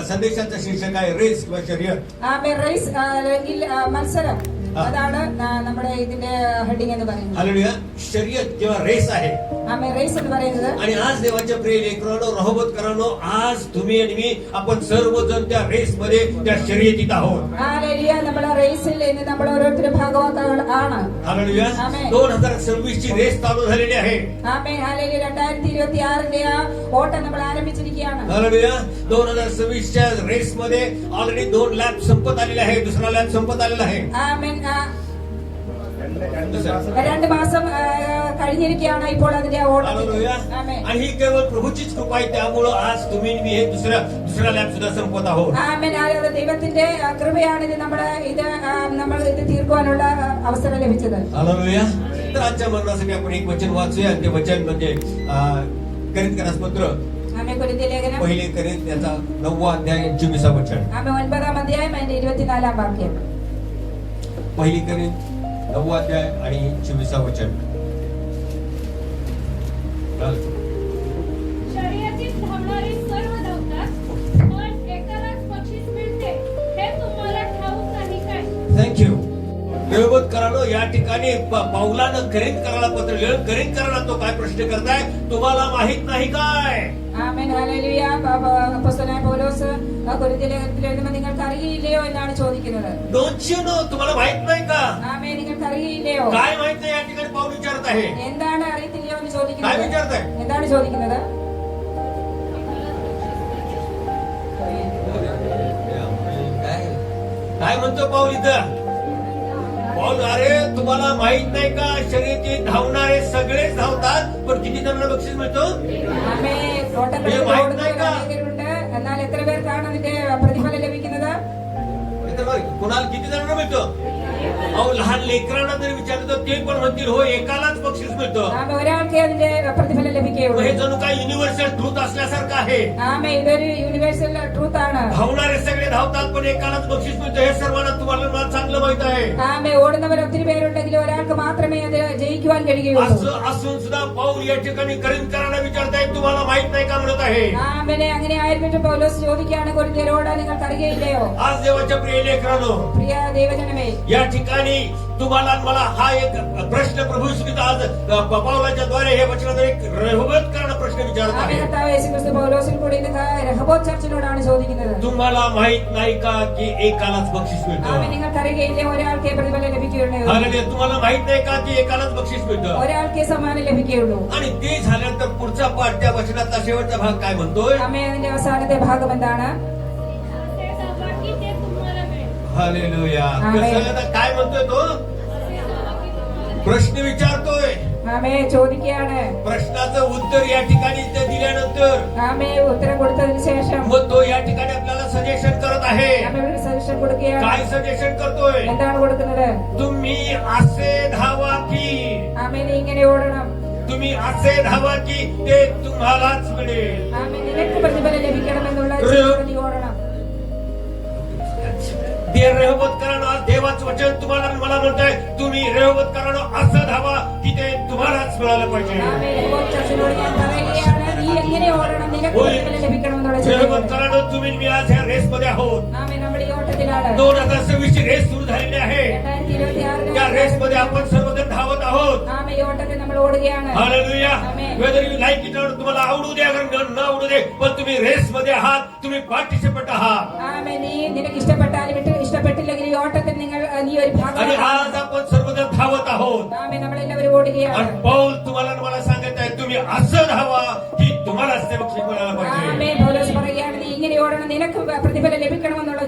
संदेशाचा शीर्षक आहे रेस किंवा शर्यत. റേസ് അല്ലെങ്കിൽ മത്സരം, അതാണ് നമ്മുടെ ഇതിന്റെ ഹെഡിങ് എന്ന് പറയുന്നത്. हालेलुया. शर्यत किंवा रेस आहे. റേസ് എന്ന് പറയുന്നത്. आणि आज देवाच्या प्रिय लेकरांनो, रहोबतकरांनो, आज तुम्ही आणि मी आपण सर्वजण त्या रेस मध्ये, त्या शर्यतीत आहोत. हालेलुया. നമ്മുടെ റേസിൽ ഇന്ന് നമ്മൾ ഓരോരുത്തരും ഭാഗവാക്കാണ്. हालेलुया. 2026 ची रेस चालू झालेली आहे. ആമേൻ. हालेलुया. 2026ന്റെ ആ ഓട്ടം നമ്മൾ ആരംഭിച്ചിരിക്കുകയാണ്. हालेलुया. 2026 च्या रेस मध्ये ऑलरेडी 2 लॅप संपत आलेले आहे. दुसरा लॅप संपत आलेला आहे. ആമേൻ. 2 മാസം കഴിഞ്ഞിരിക്കുകയാണ് ഇപ്പോൾ അതിന്റെ ഓട്ടം. आणि ही केवळ प्रभूचीच कृपा आहे. त्यामुळे आज तुम्ही मी हे दुसरा लॅप सुद्धा संपत आहोत. ആമേൻ. ദൈവത്തിന്റെ കൃപയാണ് ഇത് നമ്മൾ ഇത് തീർക്കുവാനുള്ള അവസരം ലഭിച്ചത്. हालेलुया. तर आजच्या मरणासाठी आपण एक वचन वाचूया. ते वचन म्हणजे करिंथकरास पत्र, पहिले करिंथ त्याचा 9वा अध्याय 24वा वचन. 9ാം അധ്യായം അതിന്റെ 24ാം വാക്യം. पहिली करिंथ 9वा अध्याय आणि 24वा वचन. शर्यतीत धावणारे सर्व धावतात, पण एकालाच बक्षीस मिळते हे तुम्हाला ठाऊक नाही काय? थँक्यू. देवभक्तांनो, या ठिकाणी पाऊलानं करिंथकराला पत्र लिहिलं. करिंथकराला तो काय प्रश्न करताय? तुम्हाला माहित नाही काय? ആമേൻ. ഹല്ലേലൂയ. അപ്പോസ്തലനായ പൗലോസ് കൊരിന്ത്യർ ലേഖനത്തിൽ എഴുതുമ്പോൾ നിങ്ങൾക്ക് അറിയില്ലയോ എന്നാണ് ചോദിക്കുന്നത്. Don't you know? तुम्हाला माहित नाही का? ആമേൻ. നിങ്ങൾക്ക് അറിയില്ലയോ? काय माहित नाही या ठिकाणी पाऊल विचारत आहे. എന്താണ് അറിയത്തില്ലയോ എന്ന് काय ചോദിക്കുന്നത്? विचारताय? എന്താണ് ചോദിക്കുന്നത്? काय म्हणतो पाऊल इथं? पाऊल, अरे तुम्हाला माहित नाही का? शर्यतीत धावणारे सगळेच धावतात, पण किती जणांना बक्षीस मिळतो? ആമേൻ. ഓട്ടങ്ങളിൽ ഓടുന്നവർ അനേകരുണ്ട്, എന്നാൽ എത്ര പേർക്കാണ് അതിന്റെ പ്രതിഫലം ലഭിക്കുന്നത്? कोणाला किती जणांना मिळतो? अहो, लहान लेकरांना जर विचारलं तर ते पण म्हणतील हो, एकालाच बक्षीस मिळतं. ഒരാൾക്കേ അതിന്റെ പ്രതിഫലം ലഭിക്കുകയുള്ളൂ. हे जणू काही युनिव्हर्सल ट्रूथ असल्यासारखं आहे. ആമേൻ. ഇതൊരു യൂണിവേഴ്സൽ ട്രൂത്ത് ആണ്. धावणारे सगळे धावतात, पण एकालाच बक्षीस मिळतं. हे सर्वांना तुम्हाला मला चांगलं माहित आहे. ആമേൻ. ഓടുന്നവർ ഒത്തിരി പേരുണ്ടെങ്കിൽ ഒരാൾക്ക് മാത്രമേ അത് ജയിക്കുവാൻ കഴിയുകയുള്ളൂ. असं असून सुद्धा पाऊल या ठिकाणी करिंथकरांना विचारतायत, तुम्हाला माहित नाही का म्हणत आहे. ആമേനെ. അങ്ങനെ ആയിരുന്നിട്ട് പൗലോസ് ചോദിക്കുകയാണ് കൊരിന്ത്യരോട്, നിങ്ങൾക്ക് അറിയുകയില്ലയോ? आज देवाच्या प्रिय लेकरांनो, പ്രിയ ദൈവജനമേ, या ठिकाणी तुम्हाला मला हा एक प्रश्न प्रभू येशू आज पाऊलाच्या द्वारे हे वचनाद्वारे एक रहोबतकरांना प्रश्न विचारत ആമേൻ. आहे. കർത്താവ് യേശുക്രിസ്തു പൗലോസിൽ കൂടി ഇന്ന് രഹോബോത്ത് ചർച്ചിനോടാണ് ചോദിക്കുന്നത്. तुम्हाला माहित नाही का की एकालाच बक्षीस ആമേൻ. मिळतं? നിങ്ങൾക്ക് അറിയുകയില്ലേ ഒരാൾക്കേ പ്രതിഫലം ലഭിക്കുകയുള്ളൂ? हालेलुया. तुम्हाला माहित नाही का की एकालाच बक्षीस मिळतं? ഒരാൾക്കേ സമ്മാനം ലഭിക്കുകയുള്ളൂ. आणि ते झाल्यानंतर पुढचा पाठ, त्या वचनातला शेवटचा भाग काय म्हणतोय? ആമേൻ. അതിന്റെ അവസാനത്തെ ഭാഗം എന്താണ്? असे धावा की ते तुम्हाला मिळेल. हालेलुया. आमेन. कसं काय म्हणतोय तो? प्रश्न विचारतोय. ആമേൻ. ചോദിക്കുകയാണ്. प्रश्नाचं उत्तर या ठिकाणी ते दिल्यानंतर ആമേൻ. ഉത്തരം കൊടുത്തതിന് ശേഷം मग तो या ठिकाणी आपल्याला सजेशन करत आहे. ആമേൻ ഒരു സജഷൻ കൊടുക്കുകയാണ്. काय सजेशन करतोय? എന്താണ് കൊടുക്കുന്നത്? तुम्ही असे धावा की, ആമേൻ. ഇങ്ങനെ ഓടണം. तुम्ही असे धावा की ते तुम्हालाच मिळेल. ആമേൻ. നിനക്ക് പ്രതിഫലം ലഭിക്കണമെന്നുള്ള ചിന്തയോടെ നീ ഓടണം. ते रेहोबतकरांनो, आज देवाचं वचन तुम्हाला मला म्हणताय, तुम्ही रेहोबतकरांनो असं धावा की ते तुम्हालाच मिळालं पाहिजे. ആമേൻ. രഹോബോത്ത് ചർച്ചിനോട് ഞാൻ പറയുകയാണ്, നീ എങ്ങനെ ഓടണം, നിനക്ക് പ്രതിഫലം ലഭിക്കണമെന്നുള്ള ചിന്തയോടെ. रेहोबतकरांनो, तुम्ही मी आज ह्या रेस मध्ये आहोत. ആമേൻ. നമ്മുടെ ഈ ഓട്ടത്തിലാണ്. 2026 ची रेस सुरू झालेली आहे. 2026 त्या रेस मध्ये आपण सर्वजण धावत आहोत. ആമേൻ. ഈ ഓട്ടത്തിൽ നമ്മൾ ഓടുകയാണ്. Hallelujah. Amen. Whether you like it और तुम्हाला आवडू द्या न आवडू दे, पण तुम्ही रेस मध्ये आहात, तुम्ही पार्टिसिपेट आहात. ആമേൻ. നീ നിനക്ക് ഇഷ്ടപ്പെട്ടാലും ഇഷ്ടപ്പെട്ടില്ലെങ്കിൽ ഈ ഓട്ടത്തിൽ നീ ഒരു आणि ഭാഗമാണ്. आज आपण सर्वजण धावत आहोत. ആമേൻ. നമ്മളെല്ലാവരും ഓടുകയാണ്. आणि पौल तुम्हाला मला सांगत आहे, तुम्ही असं धावा की तुम्हालाच ते बक्षीस मिळायला पाहिजे. ആമേൻ. പൗലോസ് പറയുകയാണ്, നീ ഇങ്ങനെ ഓടണം, നിനക്ക് പ്രതിഫലം ലഭിക്കണമെന്നുള്ള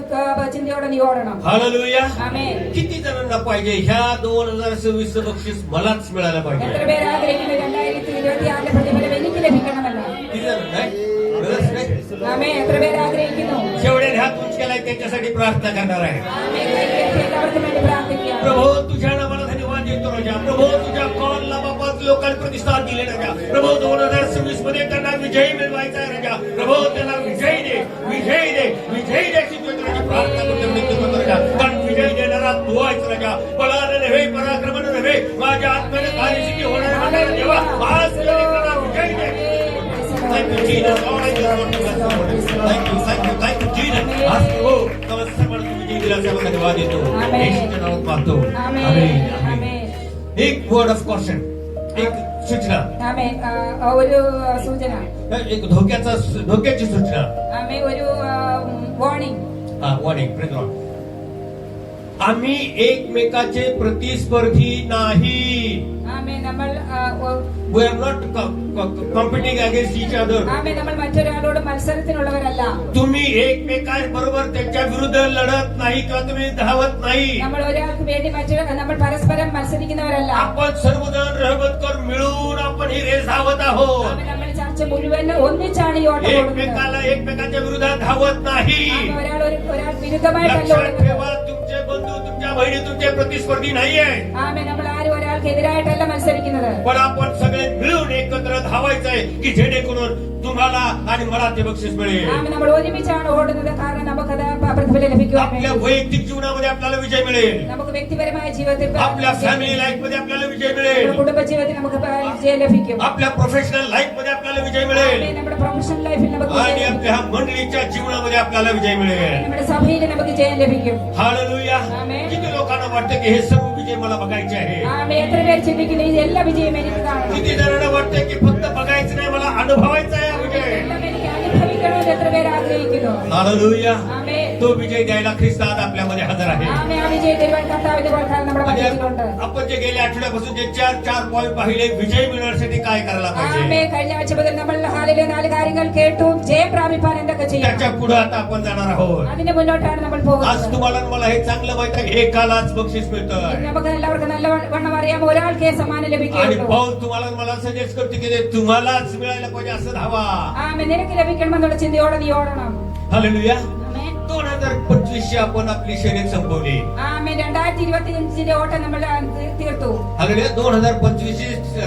ചിന്തയോടെ നീ ഓടണം. हालेलुया. ആമേൻ. किती जणांना पाहिजे ह्या 2026 बक्षीस मलाच मिळायला पाहिजे? എത്ര പേര് ആഗ്രഹിക്കുന്നു 2026 പ്രതിഫലം എനിക്ക് ലഭിക്കണമെന്ന്? किती जण नाही? बरंच नाही. ആമേൻ. എത്ര പേര് ആഗ്രഹിക്കുന്നു? जेवढे हात उंच केलाय त्यांच्यासाठी प्रार्थना करणार आहे. ആമേൻ. കൈയുയർത്തി എല്ലാവർക്കും വേണ്ടി പ്രാർത്ഥിക്കാം. प्रभू तुझ्या नावाला धन्यवाद देतो राजा. प्रभू तुझ्या कॉलला बाबा लोकांनी प्रतिसाद दिले राजा. प्रभू 2026 मध्ये त्यांना विजय मिळवायचा आहे राजा. प्रभू त्यांना विजय दे, विजय दे, विजय दे की तुझ्या प्रार्थना करतो राजा. कारण विजय देणारा तू आहेस राजा. बळाने नव्हे, पराक्रमाने नव्हे, माझ्या आत्म्याने कार्यसिद्धी होणार देवा. आज तुझ्या लेकरांना विजय दे. Thank you, Jesus. Lord, I just want to bless the Lord. Thank you, Jesus. आज हो तव सर्वांना विजय दिल्याचा धन्यवाद देतो. Amen. येशूच्या नावात मागतो. आमेन आमेन. आमेन एक वर्ड ऑफ कॉशन, एक सूचना, ആമേൻ ഒരു സൂചന एक धोक्याची सूचना. ആമേൻ ഒരു വാർണിംग वॉर्निंग. Praise Lord. आम्ही एकमेकाचे प्रतिस्पर्धी नाही. ആമേൻ നമ്മൾ We are not competing against each other. ആമേൻ നമ്മൾ മറ്റൊരാളോട് മത്സരത്തിനുള്ളവരല്ല. तुम्ही एकमेकांबरोबर त्यांच्या विरुद्ध लढत नाही किंवा तुम्ही धावत नाही. നമ്മൾ ഒരാൾക്ക് വേണ്ടി നമ്മൾ പരസ്പരം മത്സരിക്കുന്നവരല്ല. आपण सर्वजण रहमतकर मिळून आपण ही रेस धावत आहोत. ആമേൻ നമ്മൾ ചർച്ച മുഴുവൻ ഒന്നിച്ചാണ് ഈ ഓട്ടം ഓടുന്നത്. एकमेकांच्या विरुद्धात धावत नाही. ആമേൻ ഒരാൾ വിരുദ്ധമായിട്ടല്ല लक्षात ഓടുന്നത്. ठेवा, तुमचे बंधू तुमच्या बहिणी तुमचे प्रतिस्पर्धी नाहीये. ആമേൻ നമ്മൾ ആരും ഒരാൾക്ക് എതിരായിട്ടല്ല മത്സരിക്കുന്നത്. पण आपण सगळे मिळून एकत्र धावायचंय की जेणेकरून तुम्हाला आणि मला ते बक्षीस मिळेल. ആമേൻ നമ്മൾ ഒരുമിച്ചാണ് ഓടുന്നത്. കാരണം നമുക്കത് പ്രതിഫലം ലഭിക്കുവാൻ आपल्या വേണ്ടി. वैयक्तिक जीवनामध्ये आपल्याला विजय मिळेल. നമുക്ക് വ്യക്തിപരമായ ജീവിതത്തിൽ आपल्या फॅमिली लाईफ मध्ये आपल्याला विजय നമ്മുടെ मिळेल. കുടുംബ ജീവിതത്തിൽ നമുക്ക് വിജയം ലഭിക്കും. आपल्या प्रोफेशनल लाईफ मध्ये आपल्याला विजय मिळेल. ആമേൻ നമ്മുടെ പ്രൊഫഷണൽ ലൈഫിൽ നമുക്ക് आणि വിജയം आपल्या मंडळीच्या जीवनामध्ये आपल्याला विजय मिळेल. നമ്മുടെ സഭയിൽ നമുക്ക് ജയം ലഭിക്കും. हालेलुया. आमेन. किती लोकांना वाटतं की हे सर्व विजय मला बघायचे आहे. ആമേൻ എത്ര പേര് ചിന്തിക്കുന്നു ഈ എല്ലാ വിജയം എനിക്ക് കാണണം. किती जणांना वाटतं की फक्त बघायचं नाही, मला अनुभवायचा आहे हा विजय. എല്ലാം എനിക്ക് അനുഭവിക്കണമെന്ന് എത്ര പേര് ആഗ്രഹിക്കുന്നു. हालेलुया. ആമേൻ तो विजय द्यायला ख्रिस्त आज आपल्यामध्ये हजर आहे. ആമേൻ ആ വിജയം തരുവാൻ കർത്താവിന്റെ വാഗ്ദാനം നമ്മുടെ म्हणजे മധ്യത്തിലുണ്ട്. आपण जे गेल्या आठवड्यापासून जे चार पॉईंट पाहिले, विजय मिळवण्यासाठी काय करायला पाहिजे, ആമേൻ കഴിഞ്ഞ ആഴ്ച മുതൽ നമ്മൾ ഹാലിലെ 4 കാര്യങ്ങൾ കേട്ടു. ജയം പ്രാപിപ്പാൻ എന്തൊക്കെ ചെയ്യണം त्याच्या पुढे आता आपण जाणार आहोत. അതിന്റെ മുന്നോട്ടാണ് നമ്മൾ आज പോകുന്നത്. तुम्हाला आणि मला हे चांगलं माहित आहे की एकालाच बक्षीस मिळतं. നമുക്ക് എല്ലാവർക്കും നല്ലവണ്ണം അറിയാം ഒരാൾക്കേ സമ്മാനം आणि ലഭിക്കുകയുള്ളൂ. पाऊल तुम्हाला आणि मला सजेस्ट करते की ते तुम्हालाच मिळायला पाहिजे असं धावा. ആമേൻ നിനക്ക് ലഭിക്കണമെന്നുള്ള ചിന്തയോടെ നീ ഓടണം. हालेलुया. ആമേൻ 2025 आपण आपली शर्यत संपवली. ആമേൻ 2025 ഓട്ടം നമ്മൾ തീർത്തു. हालेलुया. 2025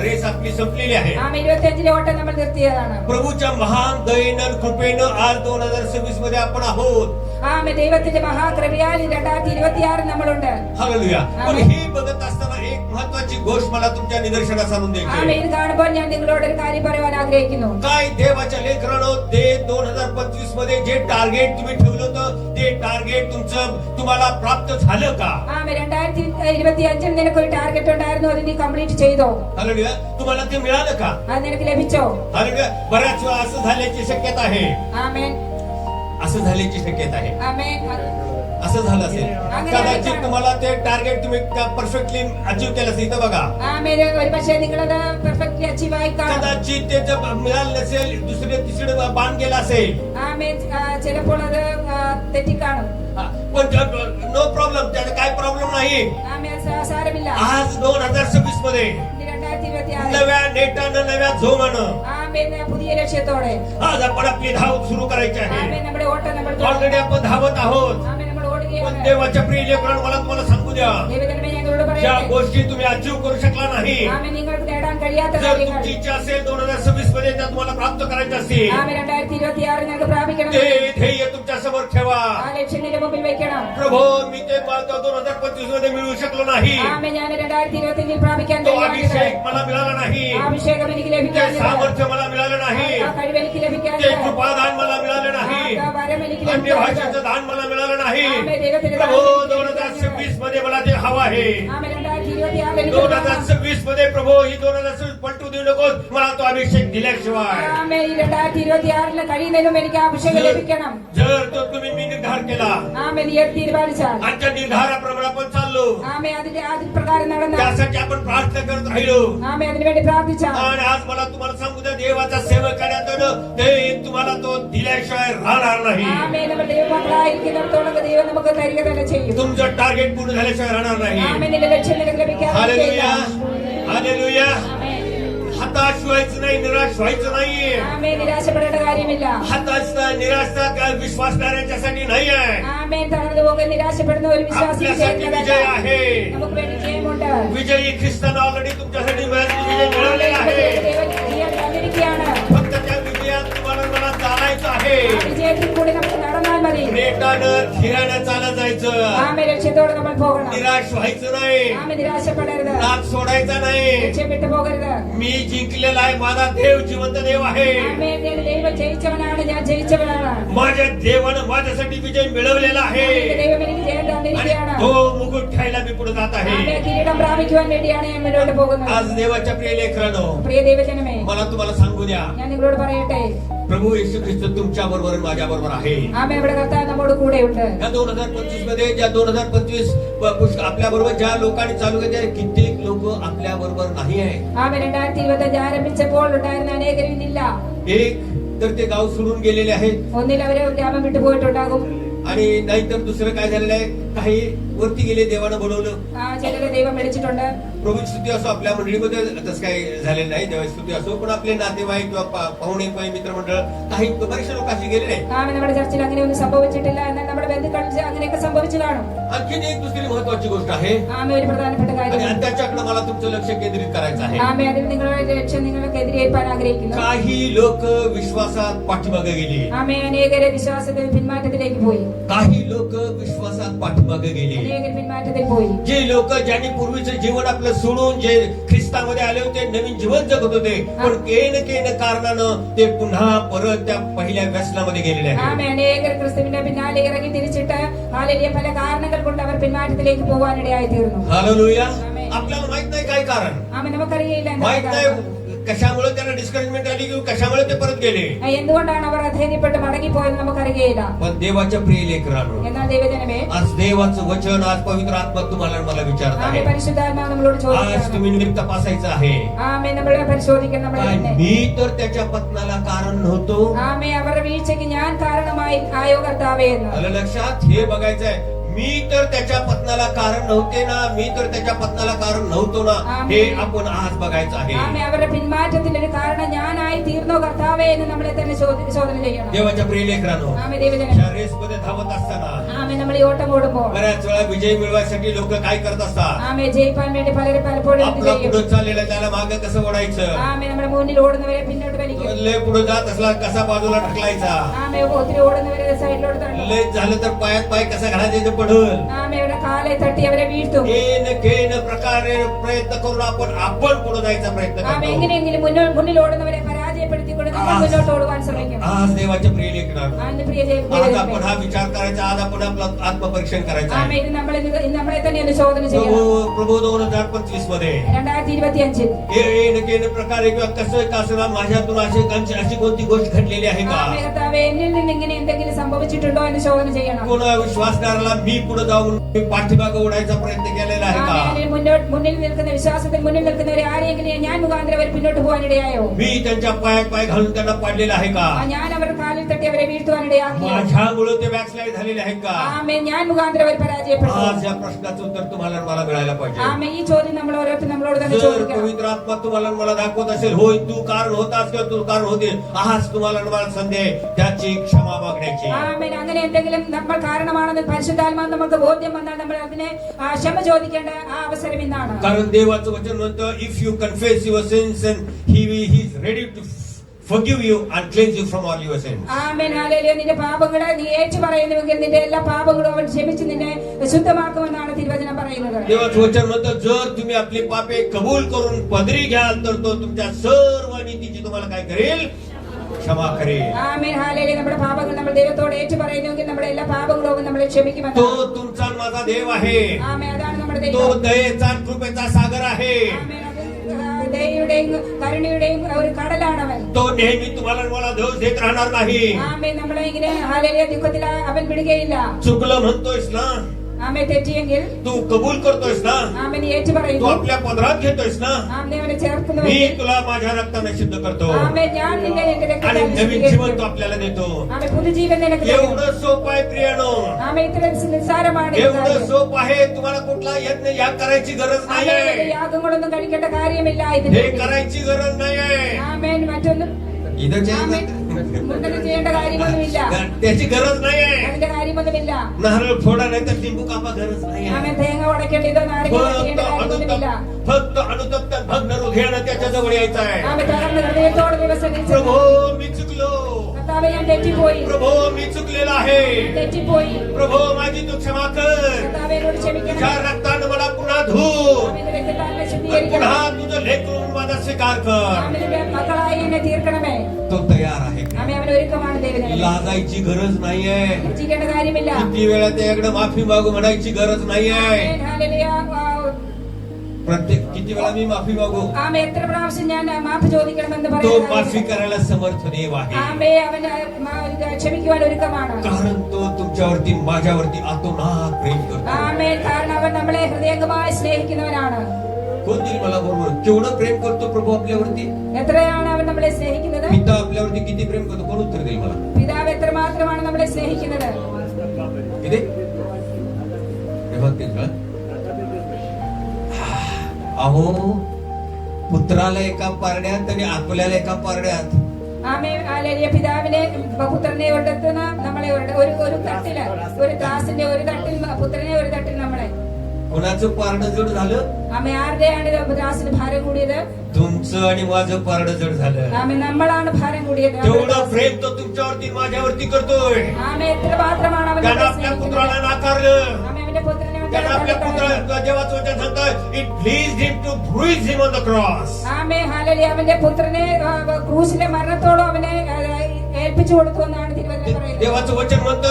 रेस आपली संपलेली आहे. ആമേൻ 25 ഓട്ടം നമ്മൾ നിർത്തിയതാണ്. प्रभूच्या महान दयेनं कृपेनं आज 2026 मध्ये आपण आहोत. ആമേൻ ദൈവത്തിന്റെ മഹാകൃപയാൽ 2026 നമ്മളുണ്ട്. हालेलुया. पण आमेन. ही बघत असताना एक महत्वाची गोष्ट मला तुमच्या निदर्शनास आणून द्यायची ആമേൻ आहे. ഇത് കാണുമ്പോൾ ഞാൻ നിങ്ങളോട് ഒരു കാര്യം പറയാൻ ആഗ്രഹിക്കുന്നു. काय देवाच्या लेकरांनो, ते 2025 मध्ये जे टार्गेट तुम्ही ठेवलं होतं ते टार्गेट तुम्हाला प्राप्त झालं का? ആമേൻ 2025 നിനക്കൊരു ടാർഗറ്റ് ഉണ്ടായിരുന്നു, അത് നീ കംപ്ലീറ്റ് ചെയ്തോ? हालेलुया. तुम्हाला ते मिळालं का? അത് നിനക്ക് ലഭിച്ചോ? हालेलुया. बऱ्याच वेळा असं झाल्याची शक्यता आहे. ആമേൻ असं झाल्याची शक्यता आहे. ആമേൻ असं झालं असेल आमेन. कदाचित तुम्हाला ते टार्गेट तुम्ही परफेक्टली अचीव केलं असेल. इथं बघा, ആമേൻ ഒരു പക്ഷേ നിങ്ങളത് പെർഫെക്റ്റ്ലി अचीव ആയി കാണും. कदाचित ते जर मिळालं नसेल, दुसरे तिसरे बाण गेला असेल. ആമേൻ ചിലപ്പോൾ അത് തെറ്റിക്കാണും. पण नो प्रॉब्लेम, त्याचा काय प्रॉब्लेम नाही. ആമേൻ സാരമില്ല. आज 2026 मध्ये 2026 नव्या नेटानं, नव्या जोमानं ആമേൻ പുതിയ ലക്ഷ്യത്തോടെ आज आपण आपली धाव सुरू करायची आहे. ആമേൻ നമ്മുടെ ഓട്ടം നമ്മൾ ऑलरेडी आपण धावत आहोत. ആമേൻ നമ്മൾ पण ഓടുകയാണ്. देवाच्या प्रिय लेकरांनो, मला तुम्हाला सांगू द्या, ദൈവജനമേ ഞങ്ങളോട് ज्या പറയട്ടെ. गोष्टी तुम्ही अचीव करू शकला नाही, ആമേൻ നിങ്ങൾക്ക് നേടാൻ കഴിയാത്ത जर കാര്യങ്ങൾ तुमची इच्छा असेल 2026 मध्ये त्या तुम्हाला प्राप्त करायचं असेल, ആമേൻ 2026 ഞങ്ങൾക്ക് പ്രാപിക്കണം. ते ध्येय तुमच्या समोर ठेवा. ആ ലക്ഷ്യം നിന്റെ മുമ്പിൽ വെക്കണം. प्रभो, मी ते 2025 मध्ये मिळवू शकलो नाही, ആമേൻ ഞാൻ 2025 പ്രാപിക്കാൻ तो കഴിയാത്തത്. अभिषेक मला मिळाला नाही, ആ അഭിഷേകം എനിക്ക് ते ലഭിക്കാത്തത്. सामर्थ्य मला मिळालं नाही, ആ കഴിവ് എനിക്ക് ते ലഭിക്കാത്തത്. कृपादान मला मिळालं नाही, ആ വരം എനിക്ക് अन्य ലഭിക്കാത്തത്. भाषेचं दान मला मिळालं नाही. आमेन. देवाचे प्रभो, दान. 2026 मध्ये मला ते हवं आहे. ആമേൻ 2026 എനിക്ക് 2026 मध्ये प्रभू ही 2026 पलटू देऊ नकोस, मला तो अभिषेक दिल्याशिवाय. ആമേൻ ഈ 2026 കഴിയുന്നതിനും എനിക്ക് ആ അഭിഷേകം ലഭിക്കണം. जर तो तुम्ही मी निर्धार केला, ആമേൻ നീ അത് തീരുമാനിച്ചാൽ आजच्या निर्धाराप्रमाणे आपण चाललो, ആമേൻ അതിന്റെ പ്രകാരം നടന്ന त्यासाठी आपण प्रार्थना करत राहिलो, ആമേൻ അതിനു വേണ്ടി പ്രാർത്ഥിച്ചാൽ आणि आज मला तुम्हाला सांगू द्या, देवाचा सेवक करण्यात ते तुम्हाला तो दिल्याशिवाय राहणार नाही. ആമേൻ നമ്മൾ ദൈവമക്കളായിരിക്കുന്നിടത്തോളം ദൈവം നമുക്ക് തരിക തന്നെ ചെയ്യും. तुमचं टार्गेट पूर्ण झाल्याशिवाय राहणार नाही. ആമേൻ നിന്റെ ലക്ഷ്യം നിനക്ക് ലഭിക്കാതെ हालेलुया. ചെയ്യില്ല. हालेलुया. ആമേൻ हताश व्हायचं नाही, निराश व्हायचं नाही. ആമേൻ നിരാശപ്പെടേണ്ട കാര്യമില്ല. हताशता निराशता काय विश्वासणाऱ्यांच्यासाठी नाही आहे. ആമേൻ തളർന്നു പോകുന്ന നിരാശപ്പെടുന്ന ഒരു വിശ്വാസി आपल्यासाठी विजय आहे. നമുക്ക് വേണ്ടി ജയമുണ്ട്. विजयी ख्रिस्तान ऑलरेडी तुमच्यासाठी विजय मिळवलेला आहे. ദൈവം ജയം തന്നിരിക്കുകയാണ്. फक्त त्या विजयात तुम्हाला मला चालायचं आहे. ആ വിജയത്തിൽ കൂടി നമുക്ക് നടന്നാൽ മതി. नेटा धीरानं चालत जायचं. ആമേ ലക്ഷ്യത്തോടെ നമ്മൾ പോകണം. निराश व्हायचं नाही. ആമേ നിരാശപ്പെടരുത്. नाद सोडायचा नाही. ലക്ഷ്യം വിട്ടു പോകരുത്. मी जिंकलेला आहे. माझा देव जिवंत देव आहे. ആമേ ദൈവം ജയിച്ചവനാണ്, ഞാൻ ജയിച്ചവനാണ്. माझ्या देवानं माझ्यासाठी विजय मिळवलेला आहे. ആമേ, ദൈവം എനിക്ക് ജയം आणि തന്നിരിക്കുകയാണ്. तो मुकुट घ्यायला मी पुढे जात आहे. ആമേ കിരീടം പ്രാപിക്കുവാൻ വേണ്ടിയാണ് ഞാൻ മുന്നോട്ട് പോകുന്നത്. आज देवाच्या प्रिय लेकरांनो, പ്രിയ ദൈവജനമേ, मला तुम्हाला सांगू द्या, ഞാൻ നിങ്ങളോട് പറയട്ടെ, प्रभू येशू ख्रिस्त तुमच्या बरोबर माझ्या बरोबर आहे. ആമേ നമ്മുടെ കർത്താവ് നമ്മോട് കൂടെയുണ്ട്. या 2025 मध्ये ज्या 2025 आपल्या बरोबर ज्या लोकांनी चालू केले त्या कित्येक लोक आपल्या बरोबर नाही आहे. ആമേ 2025 ആരംഭിച്ചപ്പോൾ ഉണ്ടായിരുന്ന അനേകരും ഇന്നില്ല. एक तर ते गाव सोडून गेलेले आहेत ഒന്നിൽ അവരെ ഗ്രാമം വിട്ടുപോയിട്ടുണ്ടാകും. आणि नाहीतर दुसरं काय झालेलं आहे, काही वरती गेले, देवानं बोलवलं. ചിലരെ ദൈവം വിളിച്ചിട്ടുണ്ട്. प्रभूची स्तुती असो, आपल्या मंडळीमध्ये तसं काही झालेलं नाही, देवाची स्तुती असो, पण आपले नातेवाईक किंवा पाहुणे किंवा मित्रमंडळ काही बरेचसे लोक असे गेलेले आहेत. ആമേ നമ്മുടെ ചർച്ചിൽ അങ്ങനെയൊന്നും സംഭവിച്ചിട്ടില്ല. എന്നാൽ നമ്മുടെ ബന്ധുക്കളിൽ അങ്ങനെയൊക്കെ സംഭവിച്ചു കാണും. आणखीन एक दुसरी महत्वाची गोष्ट आहे ആമേ ഒരു പ്രധാനപ്പെട്ട आणि കാര്യം. त्याच्याकडे मला तुमचं लक्ष केंद्रित करायचं आहे. ആമേ അതിൽ നിങ്ങളുടെ ലക്ഷ്യം നിങ്ങൾക്ക് എതിരേൽപ്പാൻ ആഗ്രഹിക്കുന്നു. काही लोक विश्वासात पाठीमागे गेली. ആമേ അനേകരെ വിശ്വാസത്തിൽ പിന്മാറ്റത്തിലേക്ക് പോയി. काही लोक विश्वासात पाठीमागे गेली. അനേകർ പിന്മാറ്റത്തിൽ പോയി. जे लोक ज्यांनी पूर्वीचं जीवन आपलं सोडून जे ख्रिस्तामध्ये आले होते, नवीन जीवन जगत होते, पण केन कारणानं ते पुन्हा परत त्या पहिल्या व्यसनामध्ये गेलेले आहेत. ആമേ അനേകർ ക്രിസ്തുവിന്റെ പിന്നാലെ ഇറങ്ങി തിരിച്ചിട്ട് ഹാലേലൂയ പല കാരണങ്ങൾ കൊണ്ട് അവർ പിന്മാറ്റത്തിലേക്ക് പോകാനിടയായി തീർന്നു. हालेलुया. आमेन. आपल्याला माहित नाही काय कारण, ആമേ നമുക്കറിയില്ല എന്താണ് माहित കാരണം. नाही कशामुळे त्यांना डिस्करेजमेंट आली किंवा कशामुळे ते परत गेले. എന്തുകൊണ്ടാണ് അവർ അധൈര്യപ്പെട്ട് മടങ്ങിപ്പോയെന്ന് നമുക്കറിയില്ല. पण देवाच्या प्रिय लेकरांनो, എന്നാൽ ദൈവജനമേ, आज देवाचं वचन, आज पवित्र आत्मा तुम्हाला आणि मला विचारत ആമേ आहे. പരിശുദ്ധാത്മാവ് നമ്മളോട് आज ചോദിക്കുകയാണ്. तुम्ही नीट तपासायचं आहे. ആമേ നമ്മളെ പരിശോധിക്കണം. നമ്മൾ काय തന്നെ. मी तर त्याच्या पत्नाला कारण नव्हतो. ആമേ അവരുടെ വീഴ്ചയ്ക്ക് ഞാൻ കാരണമായി ആയോ കർത്താവേ എന്ന്. आलं लक्षात? हे बघायचंय. मी तर त्याच्या पत्नाला कारण नव्हते ना, मी तर त्याच्या पत्नाला कारण नव्हतो ना, आमेन. हे आपण आज बघायचं आहे. ആമേ അവരുടെ പിന്മാറ്റത്തിന്റെ ഒരു കാരണം ഞാനായി തീർന്നോ കർത്താവേ എന്ന് നമ്മളെ തന്നെ ശോധന ചെയ്യണം. देवाच्या प्रिय लेकरांनो, ആമേ ദൈവജനം, या रेस मध्ये धावत असताना ആമേ നമ്മൾ ഈ ഓട്ടം ഓടുമ്പോൾ बऱ्याच वेळा विजय मिळवण्यासाठी लोक काय करत असतात, ആമേ ജയിപ്പാൻ വേണ്ടി പലപ്പോഴും എന്ത് आपला ചെയ്യും? पुढे चाललेला त्याला मागे कसं ओढायचं, ആമേ നമ്മുടെ മുന്നിൽ ഓടുന്നവരെ പിന്നോട്ട് വലിക്കും. लय पुढे जात असला कसा बाजूला ढकलायचा, ആമേ ഒത്തിരി ഓടുന്നവരെ സൈഡിലോട്ട് തള്ളും. लय झालं तर पायात पाय कसा घालायचं पडल. ആമേ അവരുടെ കാലെ തട്ടി അവരെ വീഴ്ത്തും. केन प्रकारे प्रयत्न करून आपण पुढे जायचा प्रयत्न ആമേ करतो. എങ്ങനെയെങ്കിലും മുന്നിൽ ഓടുന്നവരെ പരാജയപ്പെടുത്തിക്കൊണ്ട് നമ്മൾ മുന്നോട്ട് ഓടുവാൻ ശ്രമിക്കും. आज देवाच्या प्रिय लेकरांनो, ആമേ പ്രിയ आज ദൈവജനമേ, आपण हा विचार करायचा, आज आपण आपलं आत्मपरीक्षण करायचं ആമേ आहे. ഇത് നമ്മളെ തന്നെ ഒന്ന് ശോധന ചെയ്യണം. प्रभू 2025 मध्ये 2025 केन प्रकारे किंवा कसं कसं माझ्यातून अशी कोणती गोष्ट घडलेली आहे का, ആമേ കർത്താവേ എന്നിൽ നിന്ന് ഇങ്ങനെ എന്തെങ്കിലും സംഭവിച്ചിട്ടുണ്ടോ എന്ന് ശോധന ചെയ്യണം. कोणा विश्वासणाऱ्याला मी पुढे जाऊन पाठीमागे ओढायचा प्रयत्न केलेला आहे ആമേ का, അതിന് മുന്നിൽ നിൽക്കുന്ന വിശ്വാസത്തിൽ മുന്നിൽ നിൽക്കുന്നവരെ ആരെങ്കിലും ഞാൻ മുഖാന്തരം അവർ പിന്നോട്ട് പോകാനിടയായോ? मी त्यांच्या पायात पाय घालून त्यांना पाडलेला आहे का, ഞാൻ അവരുടെ കാലിൽ തട്ടി അവരെ വീഴ്ത്തുവാനിടയാക്കിയോ? माझ्यामुळे ते बॅकस्लाइड झालेले आहेत का. ആമേ ഞാൻ മുഖാന്തരം അവർ പരാജയപ്പെട്ടു. आज या प्रश्नाचं उत्तर तुम्हाला आणि मला मिळायला पाहिजे. ആമേ ഈ ചോദ്യം നമ്മൾ ഓരോരുത്തരും നമ്മളോട് തന്നെ जर ചോദിക്കണം. पवित्र आत्मा तुम्हाला आणि मला दाखवत असेल, होय तू कारण होतास किंवा तू कारण होते, आज तुम्हाला आणि मला संधी आहे त्याची क्षमा मागण्याची. ആമേൻ അങ്ങനെ എന്തെങ്കിലും നമ്മൾ കാരണമാണെന്ന് പരിശുദ്ധാത്മാവ് നമുക്ക് ബോധ്യം വന്നാൽ നമ്മൾ അതിനെ ക്ഷമ ചോദിക്കേണ്ട ആ അവസരം ഇന്നാണ്. कारण देवाचं वचन म्हणतं, if you confess your since and he is ready to forgive you and cleanse you from all your sins. Amen hallelujah. നിന്റെ പാപങ്ങളെ നീ ഏറ്റു പറയുന്നുവെങ്കിൽ നിന്റെ എല്ലാ പാപങ്ങളും അവൻ ക്ഷമിച്ച് നിന്നെ ശുദ്ധമാക്കുമെന്നാണ് തിരുവചനം പറയുന്നത്. देवाचं वचन म्हणतं, जर तुम्ही आपली पापे कबूल करून पदरी घ्याल तर तो तुमच्या सर्व नीतीची तुम्हाला काय करेल, क्षमा करेल. Amen hallelujah. നമ്മുടെ പാപങ്ങൾ നമ്മൾ ദൈവത്തോട് ഏറ്റു പറയുന്നുവെങ്കിൽ നമ്മുടെ എല്ലാ പാപങ്ങളും അവൻ നമ്മളെ ക്ഷമിക്കുമെന്ന്. तो तुमचा आणि माझा देव आहे. ആമേൻ അതാണ് നമ്മുടെ तो ദൈവം. दयेचा आणि कृपेचा सागर आहे. ആമേൻ അത് ദയയുടെയും കരുണയുടെയും ഒരു കടലാണവൻ. तो नेहमी तुम्हाला आणि मला दोष देत राहणार नाही. ആമേൻ നമ്മളെ ഇങ്ങനെ ഹല്ലേലൂയ ദുഃഖത്തിൽ അവൻ വിടുകയില്ല. चुकलं म्हणतोयस ना, ആമേൻ തെറ്റിയെങ്കിൽ तू कबूल करतोयस ना, ആമേൻ ഏറ്റു तू പറയുന്നു. आपल्या पदरात घेतोयस ना, ആമേൻ അവനെ ചേർക്കുന്നു. मी तुला माझ्या रक्ताने शुद्ध करतो ആമേൻ ഞാൻ നിന്നെ എന്റെ आणि രക്തത്താൽ नवीन जीवन ശുദ്ധീകരിക്കുന്നു. तो आपल्याला देतो. ആമേൻ പുതുജീവൻ നിനക്ക് തരുന്നു. एवढं सोप आहे प्रियानो, ആമേൻ ഇത്ര നിസ്സാരമാണ് ഈ एवढं കാര്യം. सोप आहे. तुम्हाला कुठला यज्ञ याग करायची गरज ആമേൻ ഇതിന്റെ नाहीये. യാഗങ്ങളൊന്നും കഴിക്കേണ്ട കാര്യമില്ല हे ഇതിന്. करायची गरज नाहीये. ആമേൻ മറ്റൊന്നും ആമേൻ മുന്നേ ചെയ്യേണ്ട കാര്യമൊന്നുമില്ല. त्याची गरज नाहीये. അതിന്റെ കാര്യമൊന്നുമില്ല. नारळ फोडा नाही तर लिंबू कापा गरज नाहीये. ആമേൻ തേങ്ങ ഉടയ്ക്കേണ്ടതോ നാരങ്ങ ഉടയ്ക്കേണ്ട കാര്യമൊന്നുമില്ല. फक्त अनुतप्त भग्न हृदयानं त्याच्या जवळ यायचं आहे. ആമേൻ തകർന്ന ഹൃദയത്തോടെ ദിവസം प्रभो मी चुकलो, കർത്താവേ ഞാൻ തെറ്റിപ്പോയി प्रभो मी चुकलेला आहे. തെറ്റിപ്പോയി प्रभो माझी तू क्षमा कर. കർത്താവേ എന്നോട് ക്ഷമിക്കണം तुझ्या रक्तानं मला पुन्हा धू. ആമേന്റെ രക്തത്താൽ എന്നെ आणि ശുദ്ധീകരിക്കണം पुन्हा तुझं लेकरू म्हणून माझा स्वीकार कर. ആമേന്റെ മക്കളായി എന്നെ തീർക്കണമേ तो तयार आहे. ആമേ അവൻ ഒരുക്കമാണ് ദൈവമേ लाजायची गरज नाहीये. ലജ്ജിക്കേണ്ട കാര്യമില്ല किती वेळा त्याकडे माफी मागू म्हणायची गरज नाहीये. ആമേൻ, ഹല്ലേലൂയ. प्रत्येक किती वेळा मी माफी मागू. ആമേ എത്ര പ്രാവശ്യം ഞാൻ മാപ്പ് ചോദിക്കണമെന്ന് तो പറയുന്നത് माफी करायला समर्थ देव आहे. ആമേ അവൻ ക്ഷമിക്കുവാൻ ഒരുക്കമാണ് कारण तो तुमच्यावरती माझ्यावरती आतोनात प्रेम करतो. ആമേ കാരണം അവൻ നമ്മളെ ഹൃദയംഗമായി സ്നേഹിക്കുന്നവനാണ് कोणती मला बरोबर केवढं प्रेम करतो प्रभू आपल्यावरती. എത്രയാണ് അവൻ നമ്മളെ സ്നേഹിക്കുന്നത് पिता आपल्यावरती किती प्रेम करतो कोण उत्तर देईल मला. പിതാവ് എത്രമാത്രമാണ് നമ്മളെ സ്നേഹിക്കുന്നത് किती हे बघते का. अहो पुत्राला एका पारड्यात आणि आपल्याला एका पारड्यात. ആമേ ഹല്ലേലൂയ. പിതാവിനെ പുത്രനെ ഒരിടത്തുനിന്ന് നമ്മളെ ഒരു തട്ടില് ഒരു ത്രാസിന്റെ ഒരു തട്ടിൽ പുത്രനെ ഒരു തട്ടിൽ നമ്മളെ कोणाचं पारडं जड झालं. ആമേ ആരുടെയാണ് ത്രാസിന് ഭാരം കൂടിയത് तुमचं आणि माझं पारडं जड झालं. ആമേ നമ്മളാണ് ഭാരം കൂടിയത് तेवढं प्रेम तो तुमच्यावरती माझ्यावरती करतोय. ആമേ എത്രമാത്രമാണ് അവൻ त्यानं നമ്മളെ आपल्या സ്നേഹിക്കുന്നത്. पुत्राला नाकारलं. ആമേ അവന്റെ പുത്രനെ അവൻ त्यानं आपल्या पुत्राला देवाचं वचन सांगतं it pleased him to bruise him on the cross. ആമേ ഹല്ലേലൂയ. അവന്റെ പുത്രനെ ക്രൂശിലെ മരണത്തോളം അവനെ ഏൽപ്പിച്ചു കൊടുത്തു എന്നാണ് തിരുവചനം പറയുന്നത് देवाचं वचन म्हणतं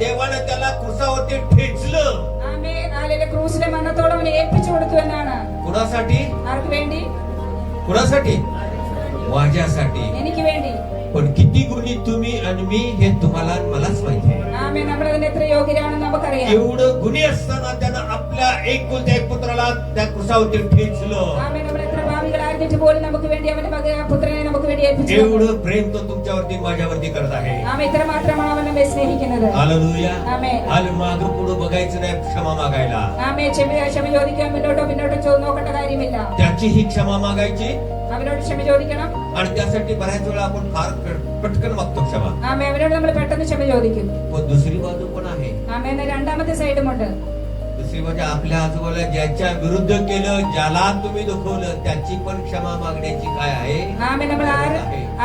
देवानं त्याला क्रुसावरती ठेचलं. ആമേ ഹല്ലേലൂയ. ക്രൂശിലെ മരണത്തോളം അവനെ ഏൽപ്പിച്ചു കൊടുത്തു എന്നാണ് कुणासाठी ആർക്ക് വേണ്ടി कुणासाठी माझ्यासाठी. എനിക്ക് വേണ്ടി पण किती गुणी तुम्ही आणि मी हे तुम्हाला आणि मलाच माहिती आहे. ആമേ നമ്മൾ അതിന് എത്ര യോഗ്യരാണെന്ന് നമുക്കറിയാം एवढं गुणी असताना त्यानं आपल्या एकुलत्या एक पुत्राला त्या क्रुसावरती ठेचलं. ആമേ നമ്മൾ എത്ര ഭാവികളായിരുന്നിട്ട് പോലും നമുക്ക് വേണ്ടി അവന്റെ പുത്രനെ നമുക്ക് വേണ്ടി ഏൽപ്പിച്ചു കൊടുത്തു. एवढं प्रेम तो तुमच्यावरती माझ्यावरती करत आहे. ആമേ ഇത്ര മാത്രമാണ് അവൻ നമ്മെ സ്നേഹിക്കുന്നത് हालेलुया. ആമേ आणि मागं पुढं बघायचं नाही क्षमा मागायला. ആമേ ക്ഷമ ചോദിക്കാൻ മുന്നോട്ടോ നോക്കേണ്ട കാര്യമില്ല त्याची ही क्षमा मागायची അവനോട് ക്ഷമ ചോദിക്കണം आणि त्यासाठी बऱ्याच वेळा आपण फार पटकन मागतो क्षमा. ആമേ അവനോട് നമ്മൾ പെട്ടെന്ന് ക്ഷമ ചോദിക്കും पण दुसरी बाजू पण आहे. ആമേ എന്ന രണ്ടാമത്തെ സൈഡുമുണ്ട് दुसरी म्हणजे आपल्या आजूबाजूला ज्याच्या विरुद्ध केलं ज्याला तुम्ही दुखवलं त्याची पण क्षमा मागण्याची काय आहे ആമേ നമ്മൾ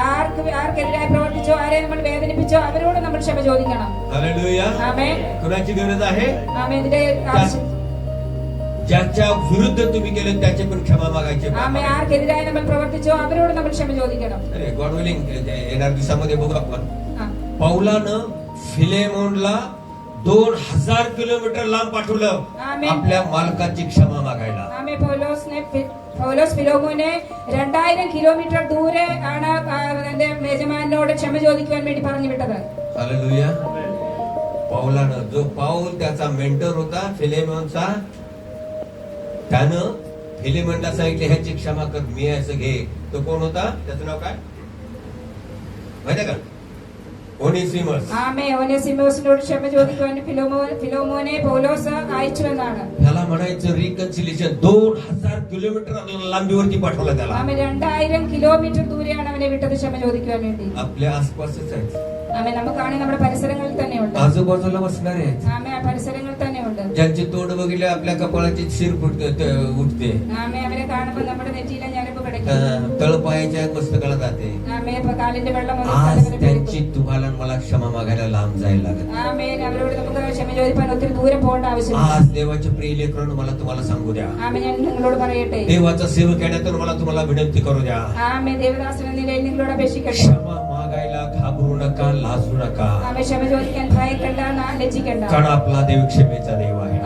ആർക്കെതിരായി പ്രവർത്തിച്ചോ ആരെ നമ്മൾ വേദനിപ്പിച്ചോ അവരോട് നമ്മൾ ക്ഷമ ചോദിക്കണം हालेलुया. ആമേ कुणाची गरज आहे. ആമേ ഇതിന്റെ ആവശ്യം ज्याच्या विरुद्ध तुम्ही केलं त्याची पण क्षमा मागायची. ആമേ ആർക്കെതിരായി നമ്മൾ പ്രവർത്തിച്ചോ അവരോട് നമ്മൾ ക്ഷമ ചോദിക്കണം अरे गॉड विलिंग येणार दिवसामध्ये बघू आपण. ആ. पौलानं फिलेमोनला 2000 किलोमीटर लांब पाठवलं आमेन. आपल्या मालकाची क्षमा मागायला. ആമേ പൗലോസ് ഫിലോമോനെ 2000 കിലോമീറ്റർ ദൂരെ ആണ് തന്റെ യജമാനോട് ക്ഷമ ചോദിക്കുവാൻ വേണ്ടി പറഞ്ഞു വിട്ടത് हालेलुया. पौलानं जो पाऊल त्याचा मेंटर होता फिलेमोनचा त्यानं फिलेमोनला सांगितले ह्याची क्षमा कर मी असं घे. तो कोण होता त्याचं नाव काय माहिती का ओनेसिमस. ആമേ ഒനേസിമോസിനോട് ക്ഷമ ചോദിക്കുവാൻ ഫിലോമോനെ പൗലോസ് അയച്ചു എന്നാണ് त्याला म्हणायचं रिकन्सिलेशन 2000 किलोमीटर लांबीवरती पाठवलं त्याला. ആമേ 2000 കിലോമീറ്റർ ദൂരെയാണ് അവനെ വിട്ടത് ക്ഷമ ചോദിക്കുവാൻ വേണ്ടി आपल्या आसपासच आहेत. ആമേ നമുക്കാണെങ്കിൽ നമ്മുടെ പരിസരങ്ങളിൽ തന്നെയുണ്ട് आजूबाजूला बसणारे आहेत. ആമേ ആ പരിസരങ്ങളിൽ തന്നെയുണ്ട് ज्यांची तोंड बघितले आपल्या कपाळाची शिर उठते. ആമേ അവരെ കാണുമ്പോൾ നമ്മുടെ നെറ്റിയിലെ ഞരമ്പ് പിടയ്ക്കും तळपायाच्या मस्तकाला जाते. ആമേ കാലിന്റെ വെള്ളം ഒന്ന് आज തലവരെ त्यांची പിടിക്കും. तुम्हाला आणि मला क्षमा मागायला लांब जायला लागत. ആമേ അവരോട് നമുക്ക് ക്ഷമ ചോദിക്കാൻ ഒത്തിരി ദൂരം പോകേണ്ട ആവശ്യമില്ല आज देवाचे प्रिय लेकरांनो मला तुम्हाला सांगू द्या. ആമേ ഞാൻ നിങ്ങളോട് പറയട്ടെ देवाचा सेवक येण्यातून मला तुम्हाला विनंती करू द्या. ആമേ ദേവദാസന നിലയിൽ നിങ്ങളോട് അപേക്ഷിക്കട്ടെ क्षमा मागायला घाबरू नका लाजू नका. ആമേ ക്ഷമ ചോദിക്കാൻ ഭയക്കണ്ട ലജ്ജിക്കണ്ട कारण आपला देव क्षमेचा देव आहे.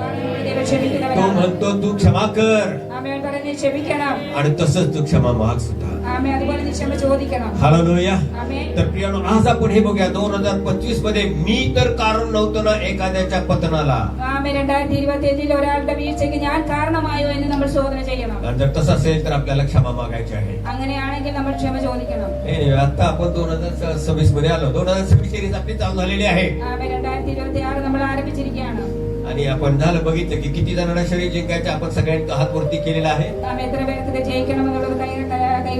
ദൈവം तो ക്ഷമിക്കുന്നവനാണ് म्हणतो तू क्षमा कर ആമേ അവൻ പറയുന്നത് ക്ഷമിക്കണം आणि तसंच तू क्षमा माग सुद्धा. ആമേ അതുപോലെ നീ ക്ഷമ ചോദിക്കണം हालेलुया. ആമേ तर प्रियानो आज आपण हे बघूया 2025 मध्ये मी तर कारण नव्हतं ना एखाद्याच्या पतनाला. ആമേ 2025 ഒരാളുടെ വീഴ്ചയ്ക്ക് ഞാൻ കാരണമായോ എന്ന് നമ്മൾ ശോധന ചെയ്യണം आणि जर तसं असेल तर आपल्याला क्षमा मागायची आहे. അങ്ങനെയാണെങ്കിൽ നമ്മൾ ക്ഷമ ചോദിക്കണം आता आपण 2026 मध्ये आलो. 2026 सिरीज आपली चालू झालेली आहे ആമേ 2026 നമ്മൾ ആരംഭിച്ചിരിക്കുകയാണ് आणि आपण झालं बघितलं की किती जणांना शरीर जिंकायचं आपण सगळ्यांनी हात वरती केलेला आहे. ആമേ എത്ര പേർക്ക് ഇത് ജയിക്കണമെന്നുള്ളത് കൈ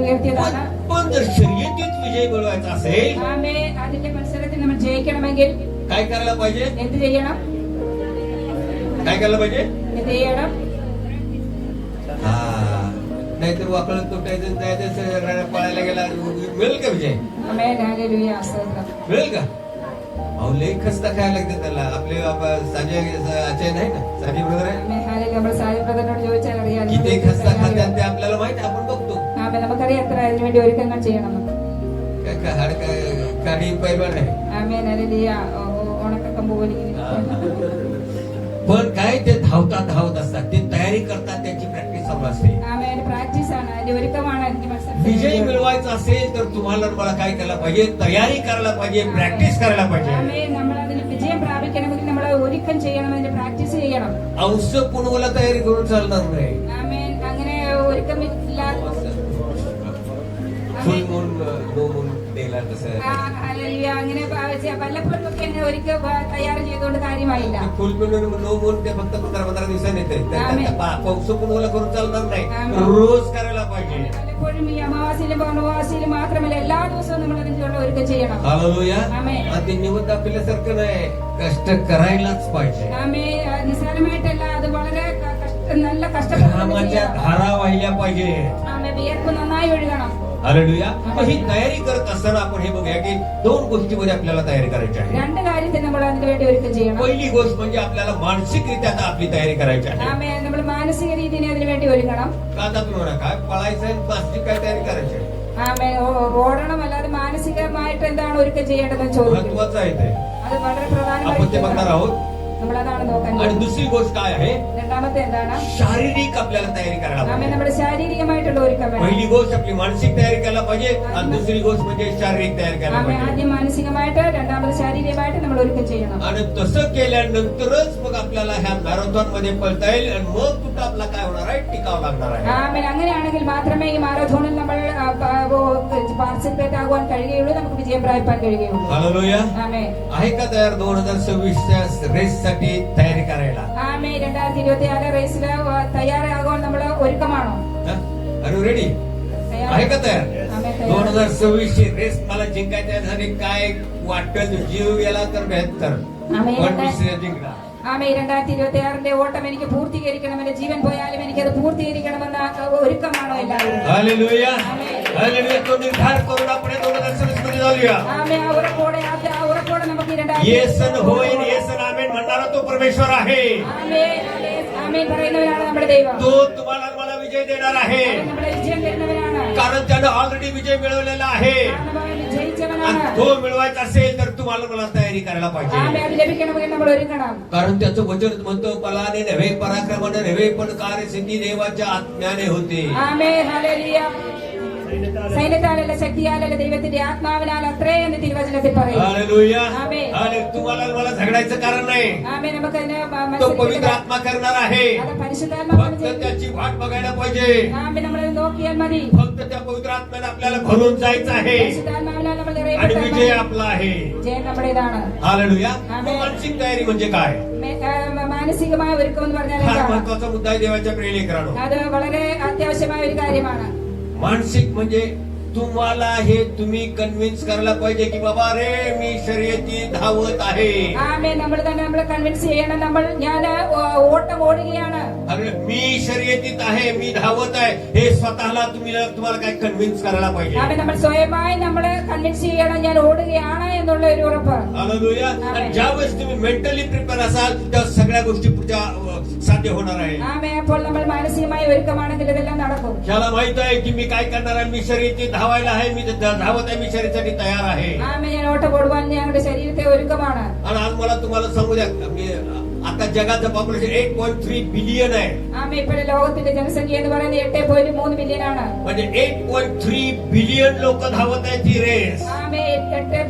ഉയർത്തിയതാണ് पण जर शर्यतीत विजय मिळवायचा असेल ആമേ അതിന്റെ മത്സരത്തിൽ നമ്മൾ ജയിക്കണമെങ്കിൽ काय करायला पाहिजे എന്ത് ചെയ്യണം काय करायला पाहिजे എന്ത് ചെയ്യണം हा नाहीतर वाकळत तुटायचं जायचं पळायला गेला मिळेल का विजय? ആമേൻ ഹല്ലേലൂയ സ്തോത്രം. मिळेल का? अहो लई खस्ता खायला लागते त्याला. आपले संजय अजय नाही ना, संजय ब्रदर आहे, ആമേൻ ഹല്ലേലൂയ. നമ്മൾ സായി ബ്രദറിനോട് ചോദിച്ചാൽ അറിയാം किती खस्ता खात्यात ते आपल्याला माहिती, आपण बघतो. ആമേൻ നമുക്കറിയാം എത്ര അതിനു വേണ്ടി ഒരുക്കങ്ങൾ ചെയ്യണമെന്ന്. काढी पैलवान आहे. Amen hallelujah. ഉണക്കക്കമ്പ് പോലെ ഇങ്ങനെ. पण काय ते धावत असतात, ते तयारी करतात, त्यांची प्रॅक्टिस चालू असते. ആമേൻ പ്രാക്ടീസ് ആണ്, അതിന്റെ ഒരുക്കമാണ് അതിന്റെ विजय മത്സരം. मिळवायचा असेल तर तुम्हाला मला काय करायला पाहिजे? तयारी करायला पाहिजे, प्रॅक्टिस करायला पाहिजे. ആമേൻ നമ്മൾ അതിന് വിജയം പ്രാപിക്കണമെങ്കിൽ നമ്മൾ ഒരുക്കം ചെയ്യണം, അതിന്റെ പ്രാക്ടീസ് ചെയ്യണം. औष पुनवला तयारी करून चालणार नाही. ആമേൻ അങ്ങനെ ഒരുക്കമില്ലാത്ത फुल मून नो मून डेला तसं ഹല്ലേലൂയ അങ്ങനെ വല്ലപ്പോഴും ഒക്കെ അങ്ങനെ ഒരുക്കം തയ്യാർ ചെയ്തുകൊണ്ട് കാര്യമായില്ല. फुल मून नो मून ते फक्त 15 दिवसांनी येते. औष पुनवला करून चालणार नाही, आमेन. रोज करायला पाहिजे. വല്ലപ്പോഴും ഈ അമാവാസിയിലും പൗർണമാസിയിലും മാത്രമല്ല എല്ലാ ദിവസവും നമ്മൾ അതിനുള്ള ഒരുക്കം ചെയ്യണം. हालेलुया. आमेन. ते निवृत्त आपल्यासारखं नाही, कष्ट करायलाच पाहिजे. ആമേൻ നിസ്സാരമായിട്ടല്ല, അത് വളരെ നല്ല घामाच्या കഷ്ടപ്പെട്ട് धारा वाहिल्या पाहिजे. ആമേൻ വിയർപ്പ് നന്നായി ഒഴുകണം. हालेलुया. मग ही तयारी करत असताना आपण हे बघूया की 2 गोष्टीमध्ये आपल्याला तयारी करायची आहे. രണ്ട് കാര്യത്തിൽ നമ്മൾ അതിനു വേണ്ടി ഒരുക്കം ചെയ്യണം. पहिली गोष्ट म्हणजे आपल्याला मानसिकरित्या आता आपली तयारी करायची आहे. ആമേൻ നമ്മൾ മാനസിക രീതിയിൽ അതിനു വേണ്ടി ഒരുങ്ങണം. का आता तुम्ही म्हणा काय पळायचं आहे, मानसिक काय तयारी करायची आहे? ആമേൻ ഓടണം, അല്ലാതെ മാനസികമായിട്ട് എന്താണ് ഒരുക്കം ചെയ്യേണ്ടതെന്ന് ചോദിക്കും. महत्वाचं आहे ते. അത് വളരെ आपण ते बघणार പ്രധാനമായി आहोत. നമ്മൾ അതാണ് നോക്കാൻ आणि പോകുന്നത്. दुसरी गोष्ट काय आहे? രണ്ടാമത്തെ എന്താണ്? शारीरिक आपल्याला तयारी करायला ആമേൻ पाहिजे. നമ്മുടെ ശാരീരികമായിട്ടുള്ള ഒരുക്കം വേണം. पहिली गोष्ट आपली मानसिक तयारी करायला पाहिजे आणि दुसरी गोष्ट म्हणजे शारीरिक तयारी करायला ആമേൻ पाहिजे. ആദ്യം മാനസികമായിട്ട്, രണ്ടാമത് ശാരീരികമായിട്ട് നമ്മൾ ഒരുക്കം ചെയ്യണം. आणि तसं केल्यानंतरच मग आपल्याला ह्या मॅरेथॉन मध्ये पळता येईल आणि मग कुठं आपला काय होणार आहे? टिकावं लागणार आहे. ആമേൻ അങ്ങനെയാണെങ്കിൽ മാത്രമേ ഈ മാരത്തോണിൽ നമ്മൾ പാർട്ടിസിപ്പേറ്റ് ആകുവാൻ കഴിയുകയുള്ളൂ, നമുക്ക് വിജയം പ്രാപിക്കാൻ കഴിയുകയുള്ളൂ. हालेलुया. ആമേൻ आहे का तयार 2026 रेस साठी तयारी करायला? ആമേൻ 2026 റേസിൽ തയ്യാറാകുവാൻ നമ്മൾ ഒരുക്കമാണോ? अरे रेडी आहे का तयार? आम्ही तयार. 2026 ची रेस मला जिंकायच्यासाठी काय वाटेल, जीव गेला तर 72 आम्ही पण आता- दुसऱ्या जिंकणार. ആമേൻ 2026 ഓട്ടം എനിക്ക് പൂർത്തീകരിക്കണം, എന്റെ ജീവൻ പോയാലും എനിക്കത് പൂർത്തീകരിക്കണമെന്ന ഒരുക്കമാണോ എല്ലാവരും? हालेलुया. आमेन. हालेलुया. तो निर्धार करून आपण 2026 मध्ये जाऊया. ആമേൻ ആ ഉറപ്പോടെ നമുക്ക് ഈ येसन होईल, येसन आमेन म्हणणारा तो परमेश्वर आहे. ആമേൻ ആമേൻ പറയുന്നവരാണ് നമ്മുടെ ദൈവം. तो तुम्हाला आणि मला विजय देणार आहे, അവൻ നമ്മളെ വിജയം തരുന്നവരാണ്. कारण त्यानं ऑलरेडी विजय मिळवलेला आहे. കാരണം അവൻ आणि ജയിച്ചവനാണ്. तो मिळवायचा असेल तर तुम्हाला मला तयारी करायला पाहिजे. ആമേൻ അത് ലഭിക്കണമെങ്കിൽ നമ്മൾ ഒരുങ്ങണം. कारण त्याचं वचन म्हणतो, बलाने नव्हे, पराक्रमाने नव्हे, पण कार्यसिद्धी देवाच्या आत्म्याने होते. Amen hallelujah. സൈന്യത്താലല്ല ശക്തിയാലല്ല ദൈവത്തിന്റെ ആത്മാവിനാൽ അത്രേ എന്ന് തിരുവചനത്തിൽ പറയും. हालेलुया. आमेन. आणि तुम्हाला आणि मला झगडायचं कारण नाही, ആമേൻ നമുക്കതിന് तो पवित्र आत्मा करणार आहे. അത് പരിശുദ്ധാത്മാവാണ് फक्त ചെയ്യുന്നത്. त्याची वाट बघायला पाहिजे. ആമേൻ നമ്മളത് നോക്കിയാൽ മതി. फक्त त्या पवित्र आत्म्याने आपल्याला भरून जायचं आहे പരിശുദ്ധാത്മാവിനാൽ നമ്മൾ आणि നിറയപ്പെട്ടാൽ विजय മതി. आपला आहे. ജയം നമ്മുടേതാണ്. हालेलुया. आमेन. मानसिक तयारी म्हणजे काय? മാനസികമായ ഒരുക്കം എന്ന് പറഞ്ഞാൽ फार എന്താണ്? महत्वाचा मुद्दा आहे देवाच्या प्रियलेकरांनो. അത് വളരെ അത്യാവശ്യമായ ഒരു കാര്യമാണ്. मानसिक म्हणजे तुम्हाला हे तुम्ही कन्व्हिन्स करायला पाहिजे की बाबा रे मी शर्यती धावत आहे. ആമേൻ നമ്മൾ തന്നെ നമ്മളെ കൺവിൻസ് ചെയ്യണം, ഞാൻ ഓട്ടം ഓടുകയാണ്. अरे मी शर्यतीत आहे, मी धावत आहे, हे स्वतःला तुम्हाला काय कन्व्हिन्स करायला पाहिजे. ആമേൻ നമ്മൾ സ്വയമായി നമ്മൾ കൺവിൻസ് ചെയ്യണം, ഞാൻ ഓടുകയാണ് എന്നുള്ള ഒരു ഉറപ്പ്. हालेलुया. आणि ज्यावेळेस तुम्ही मेंटली प्रिपेअर असाल त्या सगळ्या गोष्टी पुढच्या साध्य होणार आहे. ആമേൻ അപ്പോൾ നമ്മൾ മാനസികമായി ഒരുക്കമാണെങ്കിൽ ഇതെല്ലാം നടക്കും. ज्याला माहित आहे की मी काय करणार आहे, मी शर्यतीत धावायला आहे, मी धावत आहे, मी शर्यतीसाठी तयार आहे. ആമേൻ ഞാൻ ഓട്ടം ഓടുവാൻ ഞങ്ങളുടെ ശരീരത്തെ ഒരുക്കമാണ്. आणि आज मला तुम्हाला सांगू द्या, आता जगाचं पॉप्युलेशन 8.3 बिलियन आहे. ആമേൻ ഇപ്പോൾ ലോകത്തിന്റെ ജനസംഖ്യ എന്ന് പറയുന്നത് 8.3 ബില്യൺ ആണ്. म्हणजे 8.3 बिलियन लोक धावत आहेत ती रेस. ആമേൻ 8.3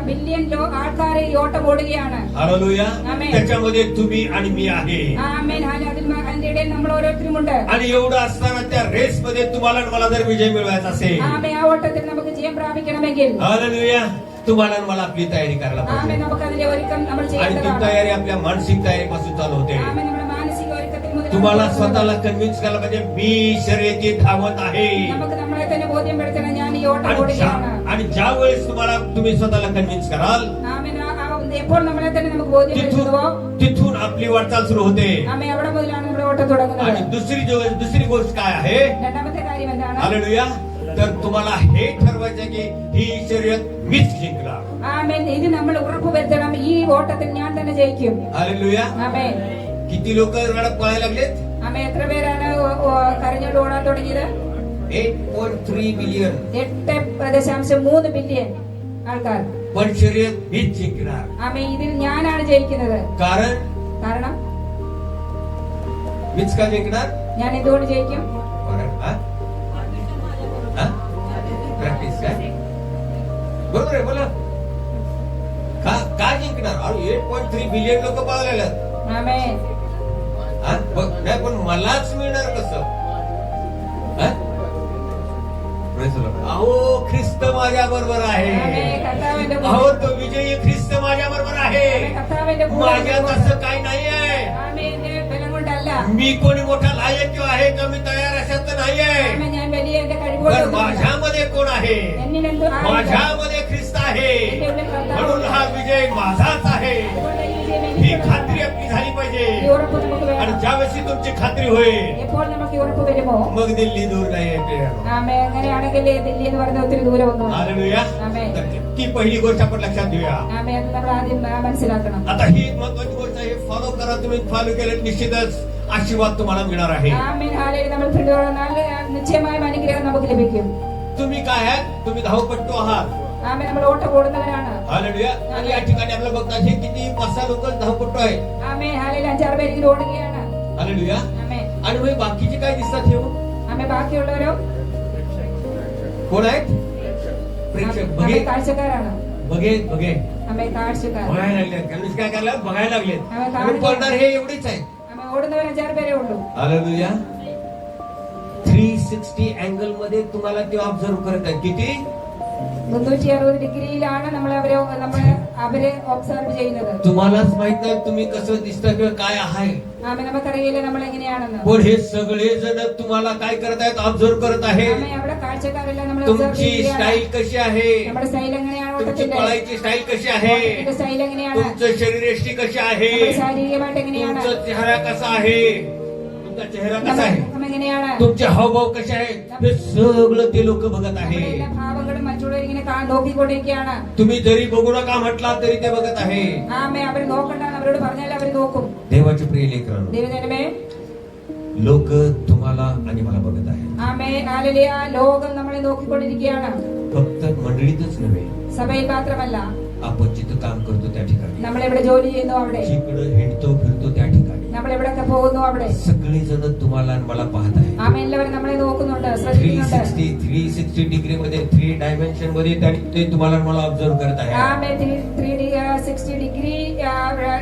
ബില്യൺ ആൾക്കാർ ഈ ഓട്ടം ഓടുകയാണ്. हालेलुया. आमेन. त्याच्यामध्ये तुम्ही आणि मी आहे. ആമേൻ അതിന്റെ ഇടയിൽ നമ്മൾ ഓരോരുത്തരുമുണ്ട്. आणि एवढं असताना त्या रेस मध्ये तुम्हाला आणि मला जर विजय मिळवायचा असेल, ആമേൻ ആ ഓട്ടത്തിൽ നമുക്ക് ജയം പ്രാപിക്കണമെങ്കിൽ हालेलुया, तुम्हाला आणि मला आपली तयारी करायला ആമേൻ पाहिजे. നമുക്ക് അതിന്റെ ഒരുക്കം നമ്മൾ आणि ती ചെയ്യേണ്ടതാണ്. तयारी आपल्या मानसिक तयारीपासून चालू होते. ആമേൻ നമ്മുടെ മാനസിക ഒരുക്കത്തിൽ മുതൽ तुम्हाला स्वतःला कन्व्हिन्स करायला पाहिजे मी शर्यतीत धावत आहे. നമുക്ക് നമ്മളെ തന്നെ ബോധ്യപ്പെടുത്തണം, ഞാൻ ഈ ഓട്ടം ഓടുകയാണ്. आणि ज्या वेळेस तुम्ही स्वतःला कन्व्हिन्स कराल, ആമേൻ എപ്പോൾ നമ്മളെ തന്നെ നമുക്ക് ബോധ്യപ്പെടുത്തുവോ तिथून आपली वाटचाल सुरू होते. ആമേൻ അവിടെ മുതലാണ് നമ്മുടെ ഓട്ടം തുടങ്ങുന്നത്. आणि दुसरी गोष्ट काय आहे? രണ്ടാമത്തെ കാര്യം എന്താണ്? हालेलुया. तर तुम्हाला हे ठरवायचं की ही शर्यत मीच जिंकणार. ആമേൻ. ഇത് നമ്മൾ ഉറപ്പുവരുത്തണം, ഈ ഓട്ടത്തിൽ ഞാൻ തന്നെ ജയിക്കും. हालेलुया. ആമേൻ. किती लोक रडत पळायला लागलेत? ആമേൻ. എത്ര പേരാണ് കരഞ്ഞോണ്ട് ഓടാൻ തുടങ്ങിയത്? 8.3 बिलियन. 8.3 ബില്യൺ ആൾക്കാർ. पण शर्यत मीच जिंकणार. ആമേൻ. ഇതിൽ ഞാനാണ് ജയിക്കുന്നത്. കാരണം मीच का जिंकणार? ഞാൻ എന്തുകൊണ്ട് ജയിക്കും? प्रॅक्टिस काय? बरोबर आहे, बोला. का जिंकणार? 8.3 बिलियन लोक पळायला. ആമേൻ. नाही, पण मलाच मिळणार कसं? अहो, ख्रिस्त माझ्या बरोबर आहे. ആമേൻ. കർത്താവിന്റെ अहो, तो विजयी ख्रिस्त माझ्या बरोबर आहे. കർത്താവിന്റെ माझ्यात असं काही नाही आहे. ആമേൻ. ബലം കൊണ്ടല്ല. मी कोणी मोठा लायक आहे का मी तयार अशात नाही आहे. ആമേൻ. ഞാൻ വലിയ എന്റെ पण കഴിവുകൾ माझ्यामध्ये कोण आहे? എന്നിലെന്തോ माझ्यामध्ये ख्रिस्त आहे. म्हणून हा विजय माझाच आहे. ही खात्री आपली झाली ഈ पाहिजे. ഉറപ്പ് നമുക്ക് आणि വേണം. ज्यावेळी तुमची खात्री होईल എപ്പോൾ നമുക്ക് ഈ ഉറപ്പ് വരുമോ, मग दिल्ली दूर नाही येते. ആമേൻ. അങ്ങനെയാണെങ്കിൽ ദില്ലി എന്ന് പറയുന്ന ഒത്തിരി ദൂരമൊന്നും हालेलुया. ആമേൻ. ती पहिली गोष्ट आपण लक्षात घेऊया. ആമേൻ. അത് നമ്മൾ ആദ്യം മനസ്സിലാക്കണം. आता ही एक महत्वाची गोष्ट आहे. फॉलो करा. तुम्ही फॉलो केलं निश्चितच आशीर्वाद तुम्हाला मिळणार आहे. ആമേൻ. ഹാലേലൂയ. നമ്മൾ പിന്തുടർന്നാൽ നിശ്ചയമായും അനുഗ്രഹം നമുക്ക് ലഭിക്കും. तुम्ही काय आहात? तुम्ही धावपट्टू आहात. ആമേൻ. നമ്മൾ ഓട്ടം ഓടുന്നവരാണ്. हालेलुया. आणि या ठिकाणी आपल्याला बघतात हे किती 5-6 लोक धावपट्टू आहेत. ആമേൻ. ഹാലേലൂയ. 5-6 പേര് ഇങ്ങനെ ഓടുകയാണ്. हालेलुया. ആമേൻ. आणि मग बाकीचे काय दिसतात हे? ആമേൻ. ബാക്കിയുള്ളവരോ कोण आहेत? प्रेक्षक. ആമേൻ. बघे കാഴ്ചക്കാരാണ്. बघे ആമേൻ. കാഴ്ചക്കാർ. बघायला लागलेत. कारण काय करायला बघायला लागलेत. आम्ही आणि पळणार हे एवढीच आहे. ആമേൻ. ഓടുന്നവർ 5-6 പേരേ ഉള്ളൂ. हालेलुया. 360 अँगल मध्ये तुम्हाला ते ऑब्झर्व करत आहे. किती? 360 ഡിഗ്രിയിലാണ് നമ്മൾ അവരെ ഒബ്സർവ് ചെയ്യുന്നത്. तुम्हालाच माहित नाही तुम्ही कसं दिसता किंवा काय आहे. ആമേൻ. നമുക്കറിയില്ല നമ്മൾ എങ്ങനെയാണെന്ന്. पण हे सगळे जण तुम्हाला काय करत आहेत? ऑब्झर्व करत आहे. ആമേൻ. അവിടെ കാഴ്ചക്കാരെല്ലാം നമ്മൾ ഒബ്സർവ് तुमची ചെയ്യുകയാണ്. स्टाईल कशी आहे? നമ്മുടെ സ്റ്റൈൽ എങ്ങനെയാണ്? तुमची ഓട്ടത്തിന്റെ पळायची स्टाईल कशी आहे? സ്റ്റൈൽ എങ്ങനെയാണ്? तुमचं शरीरयष्टी कशी आहे? നമ്മുടെ ശാരീരികമായിട്ട് എങ്ങനെയാണ്? तुमचा चेहरा कसा आहे? तुमचा चेहरा कसा आहे? നമ്മൾ എങ്ങനെയാണ്? तुमचे हावभाव कसे आहेत? हे सगळं ते लोक बघत आहे. നമ്മുടെ എല്ലാ ഭാവങ്ങളും മറ്റുള്ളവർ ഇങ്ങനെ നോക്കിക്കൊണ്ടിരിക്കുകയാണ്. तुम्ही जरी बघू नका म्हटला तरी ते बघत आहे. ആമേൻ. അവർ നോക്കണ്ടാന്ന് അവരോട് പറഞ്ഞാൽ അവർ നോക്കും. देवाचे प्रिय लेकरांनो, ദൈവജനമേ, लोक तुम्हाला आणि मला बघत आहेत. ആമേൻ. ഹല്ലേലൂയ. ലോകം നമ്മളെ നോക്കിക്കൊണ്ടിരിക്കുകയാണ്. फक्त मंडळीतच नव्हे, സഭയിൽ മാത്രമല്ല, आपण जिथं काम करतो त्या ठिकाणी, നമ്മൾ എവിടെ ജോലി ചെയ്യുന്നു അവിടെ, जिकडे हिंडतो फिरतो त्या ठिकाणी നമ്മൾ എവിടെയൊക്കെ പോകുന്നു അവിടെ, सगळे जण तुम्हाला आणि मला पाहत आहेत. ആമേൻ. എല്ലാവരും നമ്മളെ നോക്കുന്നുണ്ട്, ശ്രദ്ധിക്കുന്നുണ്ട്. 360 डिग्री मध्ये 3 डायमेन्शन मध्ये ते तुम्हाला आणि मला ऑब्झर्व करत आहे. ആമേൻ. 360 ഡിഗ്രി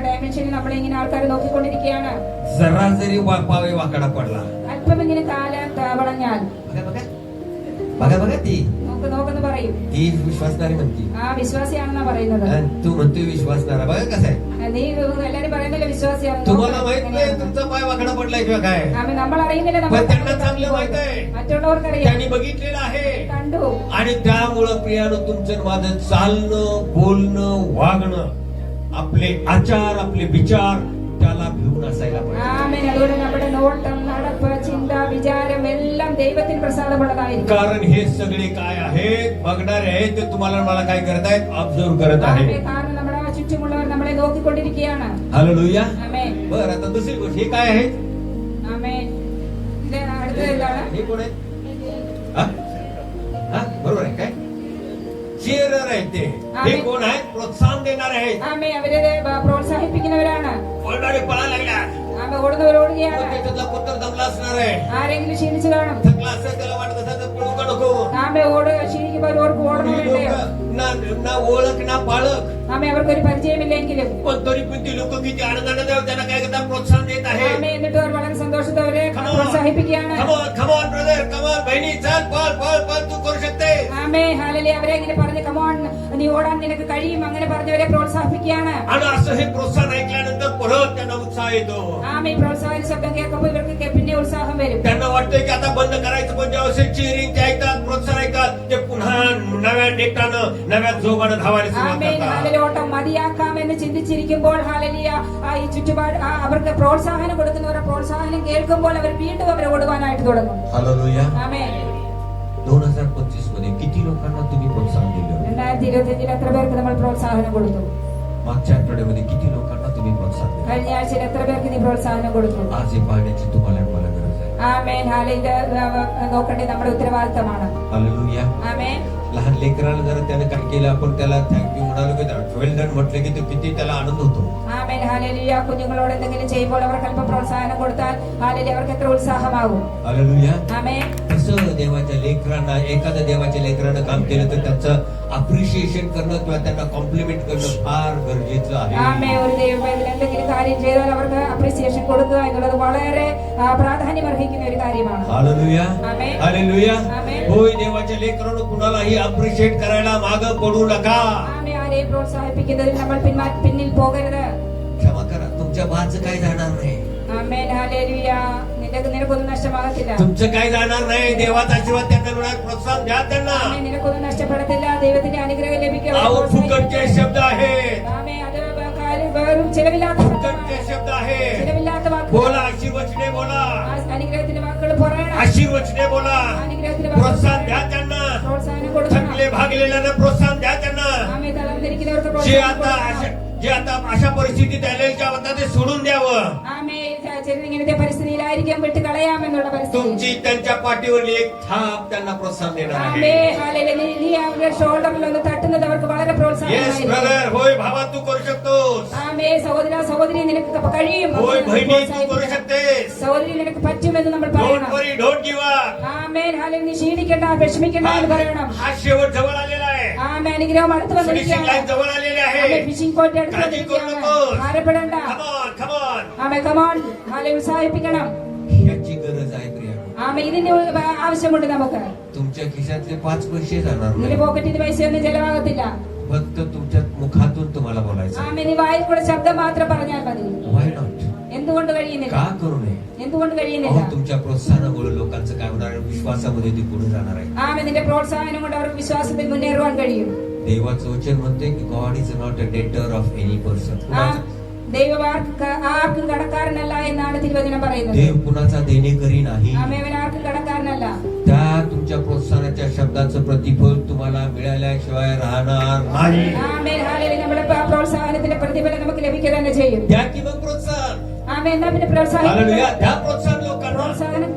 ഡയമെൻഷനിൽ നമ്മളെ ഇങ്ങനെ ആൾക്കാർ നോക്കിക്കൊണ്ടിരിക്കുകയാണ്. जरा जरी पावे वाकडा पडला, അല്പം ഇങ്ങനെ കാല വളഞ്ഞാൽ बघा बघा बघा बघा ती നോക്കെന്ന് പറയും. ती विश्वासणारी म्हणती. ആ വിശ്വാസിയാണെന്നാ പറയുന്നത്. आणि तू म्हणतोय विश्वासणारा. बघा कसं आहे. നീ എല്ലാരും പറയുന്നില്ല വിശ്വാസിയാണ്. तुम्हाला माहित नाही तुमचा पाय वाकडा पडलाय किंवा काय, ആമേൻ. നമ്മൾ അറിയുന്നില്ല, നമ്മൾ पण त्यांना चांगलं माहित आहे. മറ്റുള്ളവർക്കറിയാം, त्यांनी बघितलेलं आहे. കണ്ടു. आणि त्यामुळं प्रियानं तुमचं माझं चालणं बोलणं वागणं, आपले आचार आपले विचार त्याला भिवून असायला पाहिजे. ആമേൻ. അതുകൊണ്ട് നമ്മുടെ നോട്ടം, നടപ്പ്, ചിന്ത, വിചാരം എല്ലാം ദൈവത്തിന് പ്രസാദമുള്ളതായിരിക്കും. कारण हे सगळे काय आहेत? बघणारे आहेत ते तुम्हाला आणि मला काय करत आहेत? ऑब्झर्व करत ആമേൻ. आहेत. കാരണം നമ്മുടെ ചുറ്റുമുള്ളവർ നമ്മളെ നോക്കിക്കൊണ്ടിരിക്കുകയാണ്. हालेलुया. ആമേൻ. बर, आता दुसरी गोष्ट हे काय आहे? ആമേൻ. ഇത് അടുത്തത് എന്താണ്? हे कोण आहे? हा? हा? बरोबर आहे काय? चेअरर आहेत ते. हे कोण आहेत? प्रोत्साहन देणार आहेत. ആമേൻ. അവരെ പ്രോത്സാഹിപ്പിക്കുന്നവരാണ്. पळणारे पळायला लागल्या. ആമേൻ. ഓടുന്നവർ ഓടുകയാണ്. त्याच्यातला पुत्र दमला असणार आहे. ആരെങ്കിലും ക്ഷീണിച്ചു കാണും. थकला असेल, त्याला वाटत असेल तर पळू का नको. ആമേൻ. ക്ഷീണിക്കുമ്പോൾ അവർക്ക് ഓടണം ही വേണ്ടയോ? लोकं ना ओळख ना पाळख, ആമേൻ. അവർക്കൊരു പരിചയമില്ലെങ്കിലും पण तरी पण ती लोक किती आनंदाने त्यांना काय करतात? प्रोत्साहन देत आहे. ആമേൻ. എന്നിട്ട് അവർ വളരെ സന്തോഷത്തോടെ പ്രോത്സാഹിപ്പിക്കുകയാണ്. कमॉन ब्रदर, कमॉन बहिणी, चल पळ पळ पळ, तू करू शकते. ആമേൻ. ഹല്ലേലൂയ. അവരെ ഇങ്ങനെ പറഞ്ഞ് കമോൺ നീ ഓടാൻ നിനക്ക് കഴിയും അങ്ങനെ പറഞ്ഞവരെ പ്രോത്സാഹിപ്പിക്കുകയാണ്. आणि असं हे प्रोत्साहन ऐकल्यानंतर परत त्यांना उत्साह येतो. ആമേൻ. പ്രോത്സാഹന ശബ്ദം കേൾക്കുമ്പോൾ ഇവർക്ക് പിന്നെ ഉത്സാഹം വരും. त्यांना वाटतंय की आता बंद करायचं, पण जेव्हा चिअरिंग ऐकतात, प्रोत्साहन ऐकतात, ते पुन्हा नव्या नेटानं नव्या जोमानं धावायला सुरुवात ആമേൻ. करतात. ഹല്ലേലൂയ. ഓട്ടം മതിയാക്കാമെന്ന് ചിന്തിച്ചിരിക്കുമ്പോൾ ഹല്ലേലൂയ ഈ ചുറ്റുപാട് അവർക്ക് പ്രോത്സാഹനം കൊടുക്കുന്നവരുടെ പ്രോത്സാഹനം കേൾക്കുമ്പോൾ അവർ വീണ്ടും അവരെ ഓടുവാനായിട്ട് തുടങ്ങും. हालेलुया. ആമേൻ. 2015 2025 എത്ര പേർക്ക് നമ്മൾ പ്രോത്സാഹനം കൊടുത്തു? मागच्या आठवड्यामध्ये किती लोकांना तुम्ही प्रोत्साहन दिले? കഴിഞ്ഞ ആഴ്ചയിൽ എത്ര പേർക്ക് നീ പ്രോത്സാഹനം കൊടുത്തു? आज हे पाहण्याची तुम्हाला आणि मला गरज आहे. ആമേൻ. ഹാലയില് നോക്കേണ്ടത് നമ്മുടെ ഉത്തരവാദിത്തമാണ്. हालेलुया. ആമേൻ. लहान लेकराला जर त्याने काय केलं, आपण त्याला थँक्यू म्हणालो की वेल डन म्हटलं की तो किती त्याला आनंद होतो. ആമേൻ. ഹാലയിലൂയ. കുഞ്ഞുങ്ങളോട് എന്തെങ്കിലും ചെയ്യുമ്പോൾ അവർക്ക് അല്പം പ്രോത്സാഹനം കൊടുത്താൽ ഹാലയിലൂയ അവർക്ക് എത്ര ഉത്സാഹമാകും. हालेलुया. ആമേൻ. तसं देवाच्या लेकरांना, एखाद्या देवाच्या लेकरानं काम केलं तर त्याचं अप्रिशिएशन करणं किंवा त्यांना कॉम्प्लिमेंट करणं फार गरजेचं आहे. ആമേൻ. ഒരു ദൈവവേദന എന്തെങ്കിലും കാര്യം ചെയ്താൽ അവർക്ക് അപ്രീസിയേഷൻ കൊടുക്കുക എന്നുള്ളത് വളരെ പ്രാധാന്യം അർഹിക്കുന്ന ഒരു കാര്യമാണ്. हालेलुया. ആമേൻ. हालेलुया. ആമേൻ. होय, देवाच्या लेकरानं कुणालाही अप्रिशिएट करायला मागं पडू नका. ആമേൻ. ആരെയും പ്രോത്സാഹിപ്പിക്കുന്നതിൽ നമ്മൾ പിന്നിൽ പോകരുത്. क्षमा करा, तुमच्या बाचं काय जाणार नाही. ആമേൻ. ഹല്ലേലൂയ. നിനക്കൊന്നും നഷ്ടമാകത്തില്ല. तुमचं काय जाणार नाही. देवाचा आशीर्वाद त्यांना मिळणार. प्रोत्साहन द्या त्यांना. ആമേൻ. നിനക്കൊന്നും നഷ്ടപ്പെടത്തില്ല. ദൈവത്തിന്റെ അനുഗ്രഹം ലഭിക്കും. अहो, फुकटचे शब्द आहेत. ആമേൻ. അത് വെറും ചിലവില്ലാത്ത फुकटचे शब्द आहेत. ചിലവില്ലാത്ത വാക്കുകൾ. बोला, आशीर्वचने बोला. അനുഗ്രഹത്തിന്റെ വാക്കുകൾ പറയണം. आशीर्वचने बोला. അനുഗ്രഹത്തിന്റെ വാക്കുകൾ प्रोत्साहन द्या त्यांना. പ്രോത്സാഹനം കൊടുക്കണം. थकले भागलेल्यांना प्रोत्साहन द्या त्यांना. ആമേൻ. തളർന്നിരിക്കുന്നവർക്ക് जे പ്രോത്സാഹനം आता കൊടുക്കണം. जे आता अशा परिस्थितीत आलेले त्या आता ते सोडून द्यावं. ആമേൻ. ചിലർ ഇങ്ങനത്തെ പരിസ്ഥിതിയിലായിരിക്കും വിട്ട് കളയാമെന്നുള്ള പരിസ്ഥിതി. तुमची त्यांच्या पाठीवरली एक थाप त्यांना प्रोत्साहन देणार आहे. ആമേൻ. ഹല്ലേലൂയ. നീ അവരുടെ ഷോൾഡറിൽ ഒന്ന് തട്ടുന്നത് അവർക്ക് വളരെ येस പ്രോത്സാഹനമായിരിക്കും. ब्रदर, होय भावा, तू करू शकतोस. ആമേൻ. സഹോദര സഹോദരി നിനക്ക് കഴിയും. होय बहिणी, तू करू शकतेस. സഹോദരി നിനക്ക് പറ്റുമെന്ന് നമ്മൾ डोंट പറയണം. Worry, don't give up. ആമേൻ. ഹല്ലേലൂയ. നീ ക്ഷീണിക്കണ്ട, വിഷമിക്കണ്ട എന്ന് പറയണം. हा शेवट जवळ आलेला आहे. ആമേൻ. അനുഗ്രഹം അടുത്ത് फिनिशिंग വന്നിരിക്കുകയാണ്. लाईन जवळ आलेली आहे. ആമേൻ. ഫിഷിംഗ് പോയിന്റ് അടുത്ത് काळजी करू വന്നിരിക്കുകയാണ്. नकोस. ഭാരപ്പെടണ്ട. Come on, come on. ആമേൻ. കമോൺ. ഹല്ലേലൂയ. ഉത്സാഹിപ്പിക്കണം. याची गरज आहे प्रिया. ആമേൻ. ഇതിന്റെ ആവശ്യമുണ്ട് നമുക്ക്. तुमच्या खिशातले 5 पैसे जाणार നിന്റെ नाही. പോക്കറ്റിൽ പൈസയൊന്നും ചെലവാകത്തില്ല. फक्त तुमच्या मुखातून तुम्हाला बोलायचं. ആമേൻ. നീ വായിൽ കൂടെ ശബ്ദം മാത്രം പറഞ്ഞാൽ മതി. Why not? എന്തുകൊണ്ട് കഴിയുന്നില്ല? का करू नये? എന്തുകൊണ്ട് കഴിയുന്നില്ല? अहो, तुमच्या प्रोत्साहनामुळे लोकांचं काय होणार आहे? विश्वासामध्ये ती पुढे जाणार आहे. ആമേൻ. നിന്റെ പ്രോത്സാഹനം കൊണ്ട് അവർക്ക് വിശ്വാസത്തിൽ മുന്നേറുവാൻ കഴിയും. देवाचं वचन म्हणते की गॉड इज नॉट अ डेटर ऑफ एनी पर्सन. ദൈവം ആർക്കും കടക്കാരനല്ല എന്നാണ് തിരുവചനം പറയുന്നത്. देव कुणाचा देणेकरी नाही. ആമേൻ. അവൻ ആർക്കും കടക്കാരനല്ല. त्या तुमच्या प्रोत्साहनाच्या शब्दाचं प्रतिफल तुम्हाला मिळाल्याशिवाय राहणार नाही. ആമേൻ. ഹല്ലേലൂയ. നമ്മുടെ പ്രോത്സാഹനത്തിന്റെ പ്രതിഫലം നമുക്ക് ലഭിക്കുക തന്നെ ചെയ്യും. द्या की मग प्रोत्साहन. ആമേൻ. എന്നാ പിന്നെ हालेलुया. द्या प्रोत्साहन लोकांना.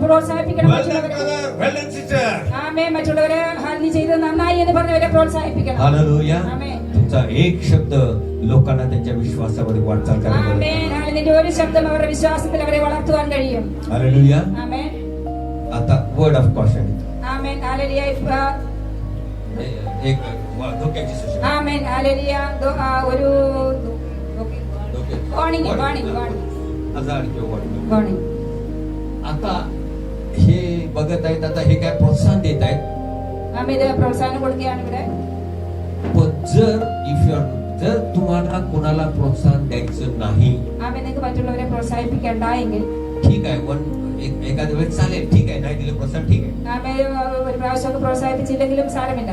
പ്രോത്സാഹിപ്പിക്കണം Well done, മറ്റുള്ളവരെ. brother. Well done, sister. ആമേൻ. മറ്റുള്ളവരെ നീ ചെയ്തത് നന്നായി എന്ന് പറഞ്ഞവരെ പ്രോത്സാഹിപ്പിക്കണം. हालेलुया. ആമേൻ. तुमचा एक शब्द लोकांना त्यांच्या विश्वासामध्ये वाटचाल करायला ആമേൻ. लावेल. ഹല്ലേലൂയ. നിന്റെ ഒരു ശബ്ദം അവരുടെ വിശ്വാസത്തിൽ അവരെ വളർത്തുവാൻ കഴിയും. हालेलुया. ആമേൻ. आता word of caution. Amen. Hallelujah. एक धोक्याची सूचना. ആമേൻ. ഹല്ലേലൂയ. ഒരു വാണിംഗ് आजार किंवा warning. വാണിംഗ്. आता हे बघत आहेत, आता हे काय प्रोत्साहन देत आहेत. ആമേൻ. ഇത് പ്രോത്സാഹനം കൊടുക്കുകയാണ് ഇവിടെ. पण जर तुम्हाला कोणाला प्रोत्साहन द्यायचं नाही, ആമേൻ. നിങ്ങൾക്ക് മറ്റുള്ളവരെ പ്രോത്സാഹിപ്പിക്കണ്ട എങ്കിൽ ठीक आहे. एखाद्या वेळेस चालेल, ठीक आहे. नाही दिलं प्रोत्साहन, ठीक आहे. ആമേൻ. ഒരു പ്രാവശ്യമൊക്കെ പ്രോത്സാഹിപ്പിച്ചില്ലെങ്കിലും സാരമില്ല.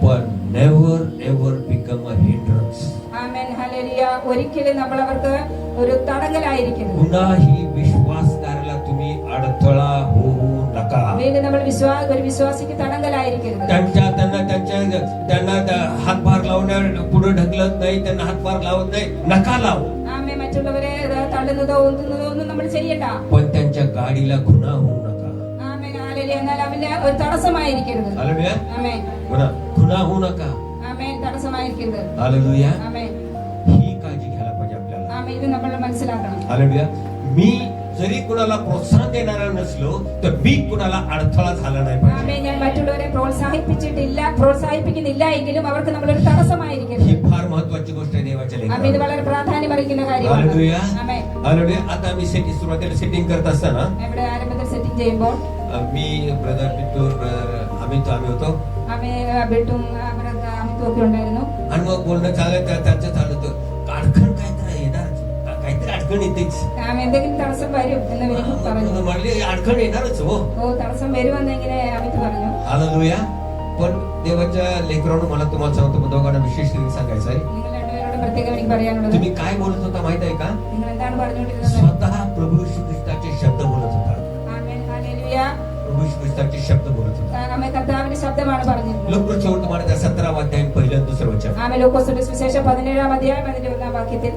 पण never ever become a hindrance. Amen. Hallelujah. ഒരിക്കലും നമ്മൾ അവർക്ക് ഒരു തടങ്കലായിരിക്കരുത്. कुणाही विश्वासदाराला तुम्ही अडथळा होऊ नका. വീണ്ടും നമ്മൾ ഒരു വിശ്വാസിക്ക് തടങ്കലായിരിക്കരുത്. त्यांना हातभार लावण्या पुढे ढकलत नाही, त्यांना हातभार लावत नाही, नका लावू. ആമേൻ. മറ്റുള്ളവരെ തള്ളുന്നതോ ഒന്നുന്നതോ ഒന്നും നമ്മൾ ചെയ്യണ്ട. पण त्यांच्या गाडीला खुणा होऊ नका. ആമേൻ. ഹല്ലേലൂയ. എന്നാൽ അവന് ഒരു തടസ്സമായിരിക്കരുത്. हालेलुया. ആമേൻ. खुणा होऊ नका. ആമേൻ. തടസ്സമായിരിക്കരുത്. हालेलुया. ആമേൻ. ही काळजी घ्यायला पाहिजे आपल्याला. ആമേൻ. ഇത് നമ്മൾ മനസ്സിലാക്കണം. हालेलुया. मी जरी कुणाला प्रोत्साहन देणारा नसलो तर मी कुणाला अडथळा झाला नाही पाहिजे. ആമേൻ. ഞാൻ മറ്റുള്ളവരെ പ്രോത്സാഹിപ്പിക്കുന്നില്ല എങ്കിലും അവർക്ക് നമ്മളൊരു തടസ്സമായിരിക്കരുത്. ही फार महत्वाची गोष्ट आहे देवाच्या ആമേൻ. ഇത് लेकरांना. വളരെ പ്രാധാന്യമറിയിക്കുന്ന കാര്യമാണ്. हालेलुया. ആമേൻ. हालेलुया. आता मी सुरुवातीला सेटिंग करत असताना ഇവിടെ ആരംഭത്തിൽ സെറ്റിംഗ് ചെയ്യുമ്പോൾ मी ब्रदर बिट्टू आम्ही होतो ആമേൻ. ബിട്ടും അമിതും ഒക്കെ ഉണ്ടായിരുന്നു. आणि मग बोलणं त्यांचं चालू होतं. अडखण काहीतरी येणार, काहीतरी अडखण येतेच. ആമേൻ. എന്തെങ്കിലും തടസ്സം വരും എന്ന് വിനീത് പറഞ്ഞു. म्हणले अडखण येणारच हो. തടസ്സം വരുമെന്ന് ഇങ്ങനെ അമിത് പറഞ്ഞു. हालेलुया. पण देवाच्या लेकरांनो, मला तुम्हाला सांगतो, दोघांना विशेष रीती सांगायचं आहे. നിങ്ങൾ രണ്ടുപേരോട് പ്രത്യേകം എനിക്ക് പറയാനുള്ളത്, तुम्ही काय बोलत होता माहित आहे का? നിങ്ങൾ എന്താണ് പറഞ്ഞുകൊണ്ടിരുന്നത്? स्वतः प्रभू श्री ख्रिस्ताचे शब्द बोलत होता. ആമേൻ. ഹല്ലേലൂയ. प्रभू श्री ख्रिस्ताचे शब्द बोलत होता. ആമേ കർത്താവിന്റെ ശബ്ദമാണ് പറഞ്ഞിരുന്നത്. लोकप्रवर्तमानाचा 17 अध्याय पहिलं आणि दुसरं वचन. ആമേ ലൂക്കോസിന്റെ സുവിശേഷം 17-ാം അധ്യായം അതിന്റെ 1-ാം വാക്യത്തിൽ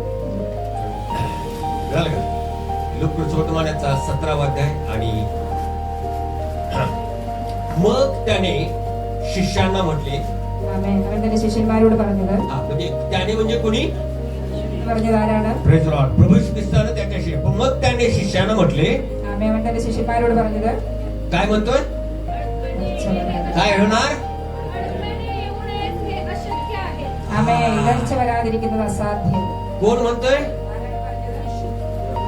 झालं का? लोकप्रवर्तमानाचा 17 अध्याय आणि मग त्याने शिष्यांना म्हटले, ആമേ അവൻ തന്റെ ശിഷ്യന്മാരോട് പറഞ്ഞത്, म्हणजे त्याने म्हणजे कोणी? പറഞ്ഞത് ആരാണ്? Praise Lord. प्रभू येशू ख्रिस्ताने त्याच्याशी मग त्याने शिष्यांना म्हटले, ആമേ അവൻ തന്റെ ശിഷ്യന്മാരോട് പറഞ്ഞത്, काय म्हणतोय? काय होणार? अडचणी येऊ नयेत हे अशक्य आहे. ആമേ ഇടർച്ച വരാതിരിക്കുന്നത് അസാധ്യം. कोण म्हणतोय?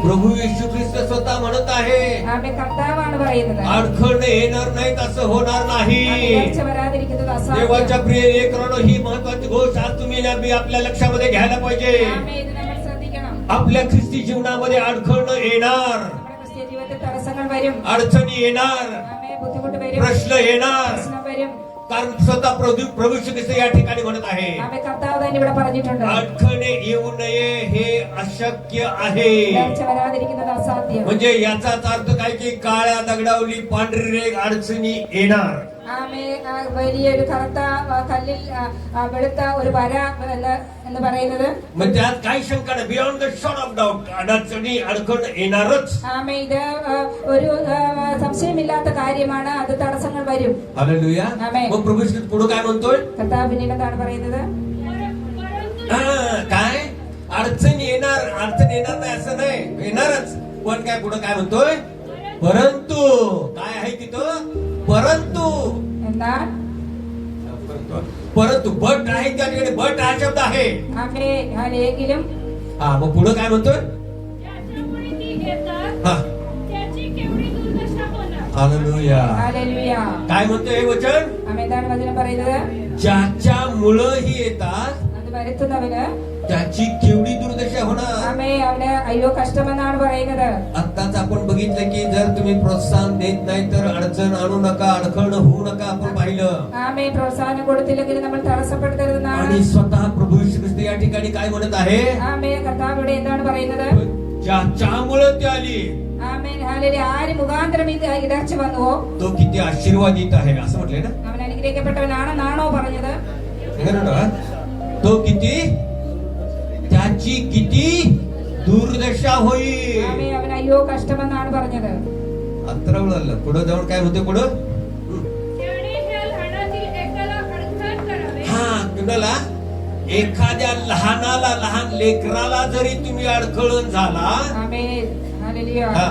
प्रभू येशू ख्रिस्त स्वतः म्हणत आहे, ആമേ കർത്താവാണ് പറയുന്നത്. अडखळणे येणार नाहीत, असं होणार नाही. ആമേ, ഇടർച്ച വരാതിരിക്കുന്നത് असाध्യം. देवाच्या प्रिय लेकरांनो, ही महत्वाची गोष्ट आज तुम्ही आपल्या लक्षामध्ये घ्यायला पाहिजे. ആമേ ഇത് നമ്മൾ ശ്രദ്ധിക്കണം. आपल्या ख्रिस्ती जीवनामध्ये अडखळणं येणार, നമ്മുടെ ക്രിസ്തീയ ജീവിതത്തിൽ തടസ്സങ്ങൾ വരും. अडचणी येणार, ആമേ ബുദ്ധിമുട്ട് വരും. प्रश्न येणार. പ്രശ്നം വരും. कारण स्वतः प्रभू येशू ख्रिस्त या ठिकाणी म्हणत आहे, ആമേ കർത്താവ് തന്നെ ഇവിടെ പറഞ്ഞിട്ടുണ്ട്. अडखळणे येऊ नये हे अशक्य आहे. ഇടർച്ച വരാതിരിക്കുന്നത് അസാധ്യം. म्हणजे याचाच अर्थ काय की काळ्या दगडावली पांढरी रेग अडचणी येणार. ആമേ വലിയൊരു കറുത്ത കല്ലിൽ വെളുത്ത ഒരു വര എന്ന് പറയുന്നത്, मग त्यात काही शंका नाही. Beyond the shot of doubt अडचणी अडखळणं येणारच. ആമേ ഇത് ഒരു സംശയമില്ലാത്ത കാര്യമാണ്. അത് തടസ്സങ്ങൾ വരും. हालेलुया. आमेन. मग प्रभू येशू पुढे काय म्हणतोय? കർത്താവ് പിന്നീട് എന്താണ് പറയുന്നത്? परंतु काय अडचण येणार, अडचण येणार नाही असं नाही, येणारच. पण काय पुढे काय म्हणतोय? परंतु काय आहे तिथं? परंतु എന്നാൽ परंतु बट आहे त्या ठिकाणी. बट हा शब्द आहे. ആമേ എങ്കിലും हा मग पुढे काय म्हणतोय? ज्याच्यामुळे ती येतात हा त्याची केवढी दुर्दशा होणार. हालेलुया. ഹല്ലേലൂയ. काय म्हणतोय हे वचन? ആമേ എന്താണ് വചനം പറയുന്നത്? ज्याच्यामुळं ही येतात അത് വരുത്തുന്നവന് त्याची केवढी दुर्दशा होणार. ആമേ അവന് അയ്യോ കഷ്ടമെന്നാണ് പറയുന്നത്. आत्ताच आपण बघितलं की जर तुम्ही प्रोत्साहन देत नाही तर अडचण आणू नका, अडखळणं होऊ नका. आपण पाहिलं. ആമേ പ്രോത്സാഹനം കൊടുത്തില്ലെങ്കിൽ നമ്മൾ തടസ്സപ്പെടുത്തരുതെന്നാണ്. आणि स्वतः प्रभू येशू ख्रिस्त या ठिकाणी काय म्हणत आहे? ആമേ കർത്താവ് ഇവിടെ എന്താണ് പറയുന്നത്? ज्याच्यामुळं ती आली ആമേ ഹല്ലേലൂയ. ആര് മുഖാന്തരം ഇത് ഇടർച്ച വന്നുവോ तो किती आशीर्वादित आहे असं म्हटलंय ना. അവൻ അനുഗ്രഹിക്കപ്പെട്ടവനാണെന്നാണോ പറഞ്ഞത്? तो किती, त्याची किती दुर्दशा होईल. ആമേ അവൻ അയ്യോ കഷ്ടമെന്നാണ് പറഞ്ഞത്. अंतरावळलं. पुढे जाऊन काय होते पुढं? त्याने ह्या लहानातील एकाला अडथळा करावे. हा कुणाला? एखाद्या लहानाला, लहान लेकराला जरी तुम्ही अडखळून झाला, ആമേ ഹല്ലേലൂയ. हा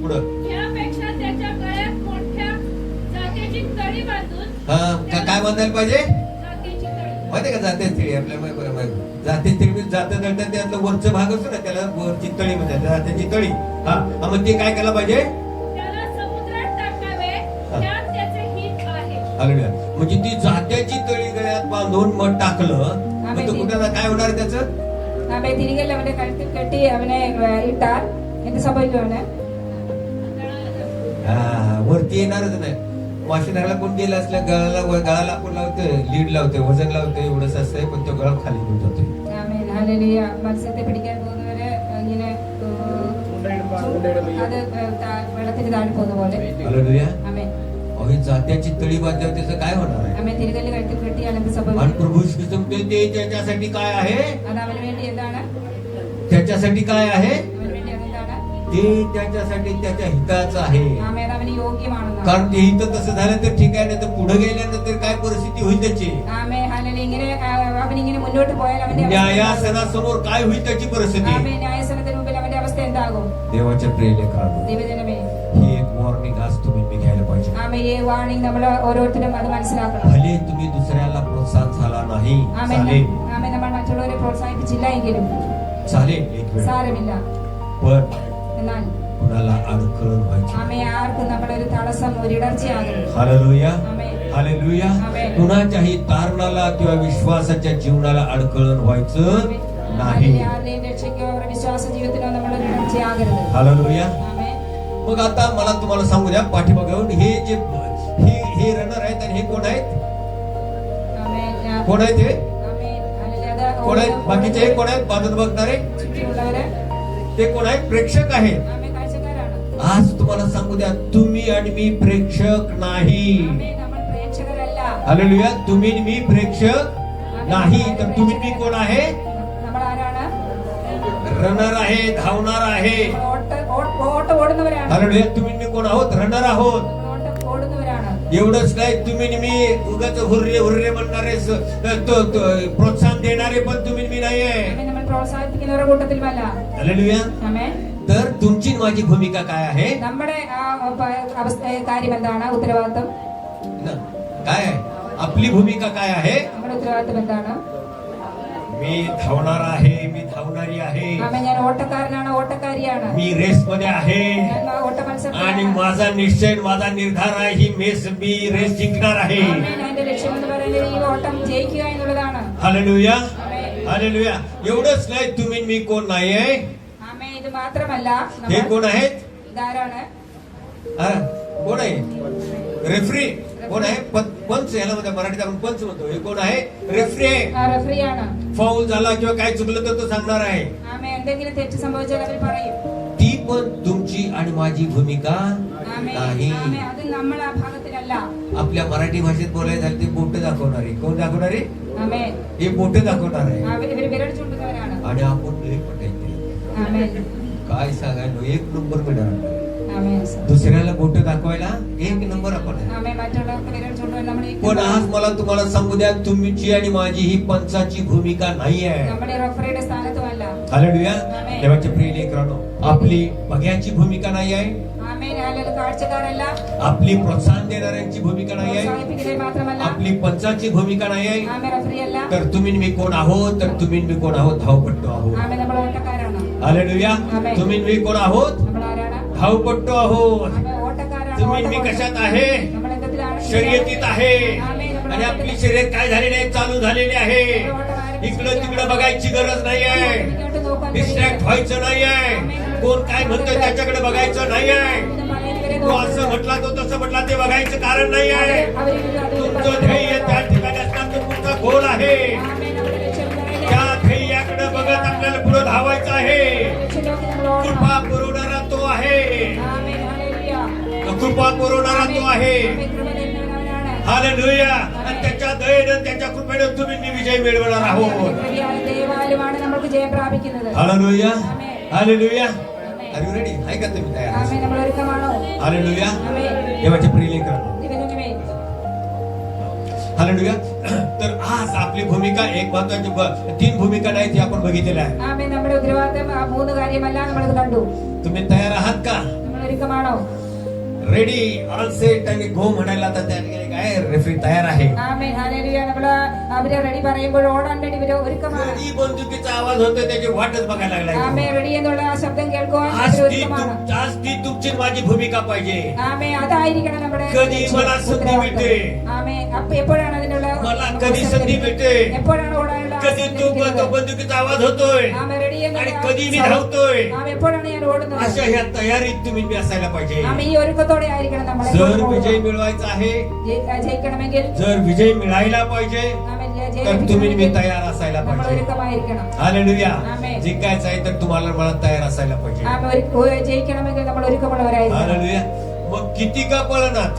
पुढं यापेक्षा त्याच्या गळ्यात मोठ्या जातीची तळी बांधून काय बांधायला पाहिजे? जातीची तळी माहिती का? जाते तळी आपल्या जाते तळी जातं दळतात त्यातलं वरचं भाग असतो ना, त्याला वरची तळी म्हणतात, जात्याची तळी. हा मग ते काय केलं पाहिजे? त्याला समुद्रात टाकावे. त्यात त्याचे हित आहे. हालेलुया. म्हणजे ती जात्याची तळी गळ्यात बांधून मग टाकलं, मग तो कुठे काय होणार त्याचं? ആമേ തിരികെ അവന്റെ കഴുത്തിൽ കെട്ടി അവനെ ഇട്ടാൽ എന്ത് സംഭവിക്കും? അവന് वरती येणारच नाही. वाशिनाला कोण गेलं असल्या गळाला आपण लावतोय, लीड लावतोय, वजन लावतोय, एवढंच असतंय, पण तो गळा खाली घेऊन जातोय. ആമേ ഹല്ലേലൂയ. മത്സ്യത്തെ പിടിക്കാൻ പോകുന്നവര് ഇങ്ങനെ അത് വെള്ളത്തിന് താഴെ പോകുന്ന പോലെ. हालेलुया. ആമേ अहो, ही जात्याची तळी बांधल्यावर त्याचं काय होणार आहे? ആമേ തിരികെ കഴുത്തിൽ കെട്ടിയാൽ എന്ത് आणि സംഭവിക്കും? प्रभू येशू ख्रिस्त म्हणतोय ते त्याच्यासाठी काय आहे? അത് അവന് വേണ്ടി എന്താണ്? त्याच्यासाठी काय आहे? അവന് വേണ്ടി അതെന്താണ്? ते त्याच्यासाठी त्याच्या हिताचं आहे. ആമേ അത് അവന് യോഗ്യമാണെന്നാണ്. कारण ते हित तसं झालं तर ठीक आहे, नाही तर पुढे गेल्यानंतर काय परिस्थिती होईल त्याची? ആമേ ഹല്ലേലൂയ. ഇങ്ങനെ അവനിങ്ങനെ മുന്നോട്ട് പോയാൽ അവന്റെ അവസ്ഥ എന്താകും? न्यायासनासमोर काय होईल त्याची परिस्थिती? ആമേ ന്യായസനത്തിന് മുമ്പിൽ അവന്റെ അവസ്ഥ എന്താകും? देवाच्या प्रिय लेकरांनो, ദൈവജനമേ, ही एक वॉर्निंग आज तुम्ही मी घ्यायला पाहिजे. ആമേ ഈ വാണിംഗ് നമ്മൾ ഓരോരുത്തരും അത് മനസ്സിലാക്കണം. भले तुम्ही दुसऱ्याला प्रोत्साहन झाला नाही, ആമേ चालेल ആമേ നമ്മൾ മറ്റുള്ളവരെ പ്രോത്സാഹിപ്പിച്ചില്ല എങ്കിലും चालेल एक वेळ, സാരമില്ല. पण എന്നാൽ कुणाला अडखळण व्हायची? ആമേ ആർക്കും നമ്മളൊരു തടസ്സം ഒരു ഇടർച്ചയാകരുത്. हालेलुया. ആമേ हालेलुया. आमेन. कुणाच्याही तारणाला किंवा विश्वासाच्या जीवनाला अडखळण व्हायचं नाही. ആരുടെയും രക്ഷയ്ക്കോ അവരുടെ വിശ്വാസ ജീവിതത്തിനോ നമ്മളൊരു ഇടർച്ചയാകരുത്. हालेलुया. ആമേ मग आता मला तुम्हाला सांगू द्या, पाठीमागून हे जे हे रनर आहेत आणि हे कोण आहेत? ആമേ कोण आहेत हे? ആമേ ഹല്ലേലൂയ. कोण आहेत? बाकीचे हे कोण आहेत? बाजूला बघणारे ചുറ്റിയുള്ളവര് ते कोण आहेत? प्रेक्षक आहेत. ആമേ കാഴ്ചക്കാരാണ്. आज तुम्हाला सांगू द्या, तुम्ही आणि मी प्रेक्षक नाही. ആമേൻ. നമ്മൾ പ്രേക്ഷകരല്ല. हालेलुया. तुम्ही आणि मी प्रेक्षक नाही. तर तुम्ही मी कोण आहे? നമ്മൾ ആരാണ്? रनर आहे, धावणार आहे. ഓട്ടം ഓടുന്നവരാണ്. हालेलुया. तुम्ही आणि मी कोण आहोत? रनर आहोत. ഓട്ടം ഓടുന്നവരാണ്. एवढंच नाही, तुम्ही आणि मी उगाच हुर्रे हुर्रे म्हणणारे, प्रोत्साहन देणारे पण तुम्ही आणि मी नाहीये. ആമേൻ. നമ്മൾ പ്രോത്സാഹിപ്പിക്കുന്നവരുടെ കൂട്ടത്തിലുമല്ല. हालेलुया. ആമേൻ. तर तुमची आणि माझी भूमिका काय आहे? നമ്മുടെ കാര്യം എന്താണ്? ഉത്തരവാദിത്വം. ना, काय आहे आपली भूमिका? काय आहे? നമ്മുടെ ഉത്തരവാദിത്വം എന്താണ്? मी धावणार आहे, मी धावणारी आहे, ആമേൻ. ഞാൻ ഓട്ടക്കാരനാണ്, ഓട്ടക്കാരിയാണ്. मी रेस मध्ये आहे ഞാൻ ഓട്ട आणि മത്സരത്തിലാണ്. माझा निश्चय, माझा निर्धार आहे, ही मी रेस जिंकणार आहे. ആമേൻ. എന്റെ ലക്ഷ്യം എന്ന് പറയുന്നത് ഈ ഓട്ടം ജയിക്കുക എന്നുള്ളതാണ്. हालेलुया. ആമേൻ. हालेलुया. एवढंच नाही, तुम्ही आणि मी कोण नाहीये? ആമേൻ. ഇത് മാത്രമല്ല, हे നമ്മൾ कोण आहेत? ഇതാരാണ്? हा? कोण आहे? रेफरी कोण आहे? पंच, याला मध्ये मराठीत आपण पंच म्हणतो. हे कोण आहे? रेफरी आहे. റഫറിയാണ്. फाऊल झाला किंवा काय चुकलं तर तो सांगणार आहे. ആമേൻ. എന്തെങ്കിലും തെറ്റ് സംഭവിച്ചാൽ അവർ പറയും. ती पण तुमची आणि माझी भूमिका ആമേൻ. नाही. ആമേൻ. അത് നമ്മൾ ആ ഭാഗത്തിലല്ല. आपल्या मराठी भाषेत बोलायचं झालं ते बोट दाखवणारे. कोण दाखवणारे? ആമേൻ. हे बोट दाखवणार आहे. ഇവര് വിരൽ ചൂണ്ടുന്നവരാണ്. आणि आपण लय पटायचे. ആമേൻ. काय सांगायलो, एक नंबर मिळणार. ആമേൻ. दुसऱ्याला बोट दाखवायला एक नंबर आपण आहे. ആമേൻ. മറ്റുള്ളവർക്ക് വിരൽ ചൂണ്ടുവാൻ നമ്മൾ पण आज मला तुम्हाला सांगू द्या, तुमची आणि माझी ही पंचाची भूमिका नाही आहे. നമ്മുടെ റഫറിയുടെ സ്ഥാനത്തുമല്ല. हालेलुया. आमेन. देवाचे प्रिय लेकरांनो, आपली बघ्याची भूमिका नाही आहे, ആമേൻ. അല്ലെങ്കിൽ കാഴ്ചക്കാരല്ല. आपली प्रोत्साहन देणाऱ्यांची भूमिका नाही आहे, പ്രോത്സാഹിപ്പിക്കുന്നത് മാത്രമല്ല. आपली पंचाची भूमिका नाही आहे. ആമേൻ. റഫറിയല്ല. तर तुम्ही आणि मी कोण आहोत? तर तुम्ही आणि मी कोण आहोत? धावपट्टू आहोत. ആമേൻ. നമ്മൾ ഓട്ടക്കാരാണ്. हालेलुया. आमेन. तुम्ही आणि मी कोण आहोत? നമ്മൾ ആരാണ്? धावपट्टू आहोत. ആമേൻ. ഓട്ടക്കാരാണ്. तुम्ही आणि मी कशात आहे? നമ്മൾ എന്തിലാണ്? शर्यतीत आहे. आमेन. आणि आपली शर्यत काय झालेली आहे? चालू झालेली आहे. इकडं तिकडं बघायची गरज नाहीये. डिस्ट्रॅक्ट व्हायचं नाहीये. कोण काय म्हणतोय त्याच्याकडे बघायचं नाहीये. तो असं म्हटला, तो तसं म्हटला, ते बघायचं कारण नाही आहे. तुमचं ध्येय त्या ठिकाणी असताना तुमचा गोल आहे. त्या ध्येयाकडे बघत आपल्याला पुढे धावायचं आहे. कृपा पुरवणारा तो आहे. कृपा पुरवणारा तो आहे. हालेलुया. आणि त्याच्या दयेनं, त्याच्या कृपेनं तुम्ही मी विजय मिळवणार आहोत. ദൈവാലുമാണ് നമുക്ക് ജയം പ്രാപിക്കുന്നത്. हालेलुया. ആമേൻ. हालेलुया. Are you ready? आहे का तुम्ही तयार? ആമേൻ. നമ്മൾ ഒരുക്കമാണോ? हालेलुया. ആമേൻ. देवाचे प्रिय लेकरांनो, ദൈവജനമേ, हालेलुया. तर आज आपली भूमिका एक महत्वाची 3 भूमिका नाही ती आपण बघितलेल्या आहे. ആമേൻ. നമ്മുടെ ഉത്തരവാദിത്തം ആ 3 കാര്യമല്ല നമ്മളത് കണ്ടു. तुम्ही तयार आहात का? നമ്മൾ ഒരുക്കമാണോ? रेडी, ऑल सेट आणि गो म्हणायला तर त्या ठिकाणी काय रेफरी तयार आहे. ആമേൻ. ഹല്ലേലൂയ. നമ്മള് അവര് റെഡി പറയുമ്പോൾ ഓടാൻ വേണ്ടി ഇവര് ഒരുക്കമാണ്. कधी बंदुकीचा आवाज होतोय त्याची वाटच बघायला लागलाय. ആമേൻ. റെഡി എന്നുള്ള ആ ശബ്ദം കേൾക്കുവാൻ आज ഇവര് ती ഒരുക്കമാണ്. आज ती तुमची माझी भूमिका पाहिजे. ആമേൻ. അതായിരിക്കണം നമ്മുടെ कधी मला संधी मिळते. ആമേൻ. അപ്പൊ എപ്പോഴാണ് അതിനുള്ള मला कधी संधी मिळते. എപ്പോഴാണ് ഓടാനുള്ള कधी तो बंदुकीचा आवाज होतोय ആമേൻ. റെഡി आणि कधी मी धावतोय. ആമേൻ. എപ്പോഴാണ് ഞാൻ ഓടുന്നത്? अशा ह्या तयारीत तुम्ही मी असायला पाहिजे. ആമേൻ. ഈ ഒരുക്കത്തോടെ ആയിരിക്കണം നമ്മൾ जर विजय मिळवायचा आहे, ജയിക്കണമെങ്കിൽ जर विजय मिळायला पाहिजे, ആമേൻ. तर तुम्ही मी तयार असायला നമ്മൾ पाहिजे. ഒരുക്കമായിരിക്കണം. हालेलुया. आमेन. जिंकायचं आहे तर तुम्हाला मला तयार असायला पाहिजे. ആമേൻ. ജയിക്കണമെങ്കിൽ നമ്മൾ ഒരുക്കമുള്ളവരായിരിക്കണം. हालेलुया. मग किती का पळणार,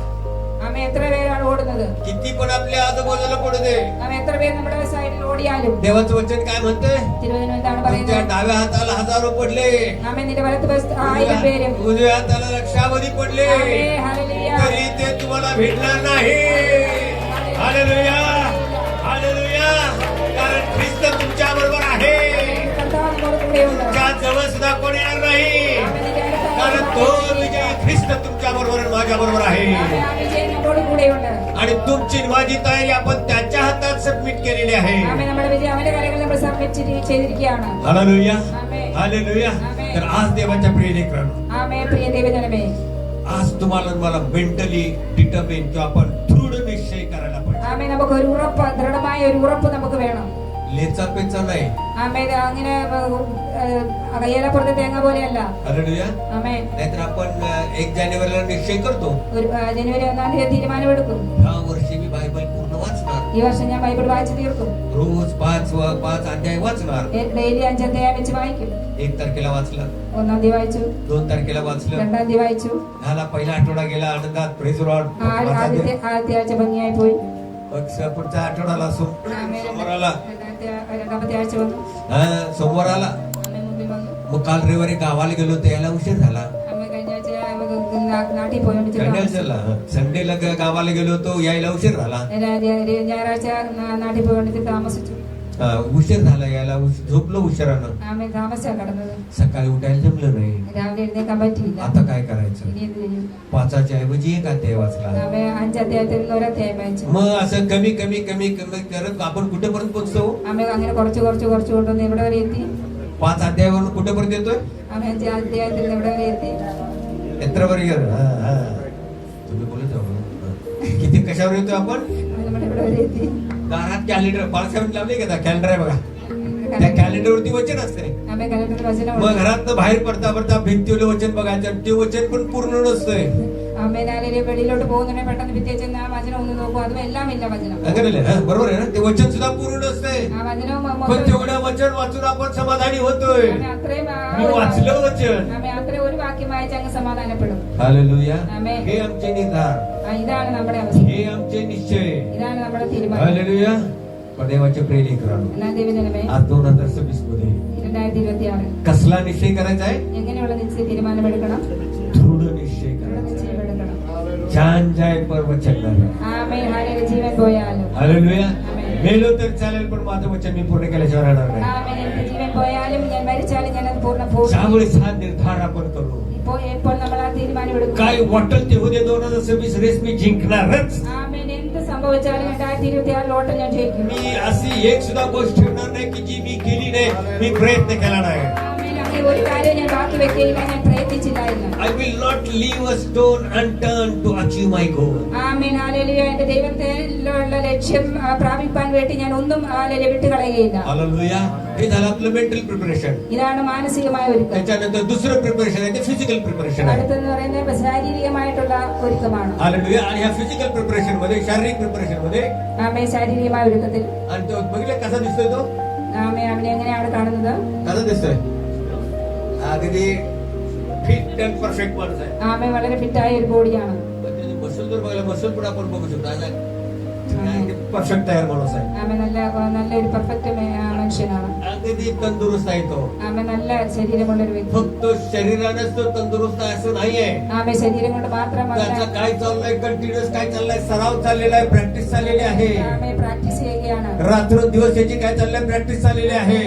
ആമേൻ. എത്ര പേരാണ് ഓടുന്നത്? किती पण आपल्या आजूबाजूला पडू दे, ആമേൻ. എത്ര പേര് നമ്മുടെ സൈഡിൽ ഓടിയാലും देवाचं वचन काय म्हणते? തിരുവചനം എന്താണ് तुमच्या പറയുന്നത്? डाव्या हाताला 1000 पडले, ആമേൻ. നിന്റെ വലത്ത് വശത്ത് 1000 പേരും उजव्या हाताला लक्षावधी पडले, ആമേൻ. ഹല്ലേലൂയ. तरी ते तुम्हाला भेटणार नाही. हालेलुया. हालेलुया. कारण ख्रिस्त तुमच्या बरोबर आहे. കർത്താവ് നമ്മുടെ കൂടെയുണ്ട്. तुमच्या जवळ सुद्धा कोणी येणार नाही. ആമേൻ. നിന്റെ അടുത്ത് कारण तो विजय ख्रिस्त तुमच्या बरोबर आणि माझ्या बरोबर आहे. ആമേൻ. ആ വിജയം നമ്മുടെ കൂടെയുണ്ട്. आणि तुमची माझी तयारी आपण त्याच्या हातात सबमिट केलेली आहे. ആമേൻ. നമ്മുടെ വിജയം അവന്റെ കരങ്ങളിൽ നമ്മൾ സബ്മിറ്റ് ചെയ്തിരിക്കുകയാണ്. हालेलुया. ആമേൻ. हालेलुया. आमेन. तर आज देवाच्या प्रिय लेकरांनो, ആമേൻ. പ്രിയ ദൈവജനമേ, आज तुम्हाला आणि मला मेंटली डिटर्मिन किंवा आपण दृढ निश्चय करायला पाहिजे. ആമേൻ. നമുക്ക് ഒരു ഉറപ്പ്, ദൃഢമായ ഒരു ഉറപ്പ് നമുക്ക് വേണം. लेचा पेचा नाही. ആമേൻ. അങ്ങനെ കയ്യേലപ്പുറത്തെ തേങ്ങ പോലെയല്ല. हालेलुया. ആമേൻ. नाहीतर आपण 1 जानेवारीला निश्चय करतो, ഒരു ജനുവരി 1-ാം തീയതി തീരുമാനമെടുക്കും. ह्या वर्षी मी बायबल पूर्ण वाचणार. ഈ ഈ വർഷം ഞാൻ ബൈബിൾ വായിച്ചു തീർക്കും. रोज 5 अध्याय वाचणार. ഡെയിലി 5 അധ്യായം വെച്ച് വായിക്കും. 1 तारखेला वाचलं, 1-ാം തീയതി വായിച്ചു, 2 तारखेला वाचलं, 2-ാം തീയതി വായിച്ചു. झाला पहिला आठवडा गेला आनंदात, प्रेज लॉर्ड. ആദ്യത്തെ ആഴ്ച ഭംഗിയായി പോയി. पुढच्या आठवड्याला ആമേൻ. सोमवार आला, രണ്ടാമത്തെ ആഴ്ച वന്നു. सोमवार आला. ആമേൻ. മുമ്പിൽ वന്നു. मग काल रविवारी गावाला गेलो होतो, यायला उशीर झाला. ആമേൻ. കഴിഞ്ഞ ആഴ്ച നാട്ടിൽ പോയോണ്ട് संडेला गावाला गेलो होतो, यायला उशीर झाला. ഞായറാഴ്ച നാട്ടിൽ പോയോണ്ട് താമസിച്ചു. उशीर झाला यायला, झोपलो उशिरानं. ആമേൻ. താമസിച്ചാ കിടന്നത്. सकाळी उठायला जमलं नाही. രാവിലെ എഴുന്നേക്കാൻ പറ്റിയില്ല. आता काय करायचं? ഇനി എന്ത് ചെയ്യും? 5च्या ऐवजी 1 अध्याय वाचला. ആമേൻ. 5 അധ്യായത്തിൽ നിന്ന് 1 അധ്യായം വായിച്ചു. मग असं कमी कमी कमी कमी करत आपण कुठेपर्यंत पोहोचतो? ആമേൻ. അങ്ങനെ കുറച്ച് കൊണ്ടുവന്ന് എവിടെ വരെ എത്തി? 5 अध्यायावरून कुठेपर्यंत येतोय? ആമേൻ. 5 അധ്യായത്തിൽ നിന്ന് എവിടെ വരെ എത്തി? एत्रवर तुम्ही बोलत जाऊ. किती कशावर येतोय आपण? നമ്മൾ എവിടെ വരെ എത്തി? दारात कॅलेंडर बाळासाहेब लावले का? कॅलेंडर आहे बघा, त्या कॅलेंडर वरती वचन असते. ആമേൻ. കലണ്ടറിൽ വചനം मग घरात बाहेर पडता पडता भिंतीवर वचन बघायचं, ते वचन पण पूर्ण नसतंय. ആമേൻ. ആരെയും വെളിയിലോട്ട് പോകുന്നതിനെ പെട്ടെന്ന് ഭിത്തിയിൽ ചെന്ന് ആ വചനം ഒന്ന് നോക്കും, അതും എല്ലാം ഇല്ല വചനം. अंगणले बरोबर आहे ना? ते वचन सुद्धा पूर्ण नसतंय, ആ वചനവും पण तेवढं वचन वाचून आपण समाधानी होतोय. ആമേൻ. അത്രയും मी वाचलं वचन. ആമേൻ. അത്രയും ഒരു വാക്യം വായിച്ച് അങ്ങ് സമാധാനപ്പെടും. हालेलुया. आमेन. हे आमचे निर्धार, ഇതാണ് നമ്മുടെ അവസ്ഥ. हे आमचे निश्चय. ഇതാണ് നമ്മുടെ തീരുമാനം. हालेलुया. देवाचे प्रिय लेकरांनो, എന്നാ ദൈവജനമേ, आज 2026 मध्ये 2026 कसला निश्चय करायचा आहे? എങ്ങനെയുള്ള നിശ്ചയ തീരുമാനമെടുക്കണം? दृढ निश्चय ദൃഢ करायचा. നിശ്ചയമെടുക്കണം. जान जाय पर वचन नाही. ആമേൻ. ഹാലേലൂയ. ജീവൻ പോയാലും हालेलुया. आमेन. मेलो तर चालेल, पण माझं वचन मी पूर्ण केल्याशिवाय राहणार नाही. ആമേൻ. എനിക്ക് ജീവൻ പോയാലും ഞാൻ മരിച്ചാലും ഞാൻ അത് പൂർണ്ണ പോകും. त्यामुळे हा निर्धार आपण करू. ഇപ്പോൾ നമ്മൾ ആ തീരുമാനമെടുക്കും. काय वाटेल ते होऊ दे, 2026 रेस मी जिंकणारच. ആമേൻ. എന്ത് സംഭവിച്ചാലും 2026 ലോട്ടം ഞാൻ ജയിക്കും. मी अशी एक सुद्धा गोष्ट ठेवणार नाही की जी मी केली नाही, मी प्रयत्न केला नाही. ആമേൻ. അങ്ങനെ ഒരു കാര്യം ഞാൻ ബാക്കി വെക്കുകയില്ല, ഞാൻ പ്രയത്നിച്ചില്ല എന്ന്. I will not leave a stone unturned to achieve my goal. Amen. Hallelujah. എന്റെ ദൈവത്തിലുള്ള ലക്ഷ്യം പ്രാപിക്കാൻ വേണ്ടി ഞാൻ ഒന്നും ഹല്ലേലൂയ വിട്ടുകളയുകയില്ല. हालेलुया. हे झालं आपलं मेंटल प्रिपरेशन. ഇതാണ് മാനസികമായ ഒരുക്കം. त्याच्यानंतर दुसरं प्रिपरेशन आहे ते फिजिकल प्रिपरेशन आहे. അടുത്തെന്ന് പറയുന്നത് ശാരീരികമായിട്ടുള്ള ഒരുക്കമാണ്. हालेलुया. आणि ह्या फिजिकल प्रिपरेशन मध्ये, शारीरिक प्रिपरेशन मध्ये, ആമേൻ. ശാരീരികമായ ഒരുക്കത്തിൽ आणि तो बघितलं कसा दिसतोय तो? ആമേൻ. അവനെ എങ്ങനെയാണ് കാണുന്നത്? कसा दिसतोय? अगदी फिट अँड परफेक्ट माणूस आहे. ആമേൻ. വളരെ ഫിറ്റായ ഒരു ബോഡിയാണ്. मसल जर बघायला, मसल पण आपण बघू शकतो. परफेक्ट तयार माणूस आहे. ആമേൻ. നല്ലൊരു പെർഫെക്റ്റ് മനുഷ്യനാണ്. अगदी तंदुरुस्त आहे तो. ആമേൻ. നല്ല ശരീരമുള്ള ഒരു വ്യക്തി. फक्त शरीरानेच तो तंदुरुस्त आहे असं नाहीये. ആമേൻ. ശരീരം കൊണ്ട് മാത്രമല്ല, त्याचं काय चाललंय, कंटिन्युअस काय चाललंय, सराव चाललेला आहे, प्रॅक्टिस चाललेली आहे. ആമേൻ. പ്രാക്ടീസ് ചെയ്യുകയാണ്. रात्रंदिवस याची काय चाललंय, प्रॅक्टिस चाललेली आहे.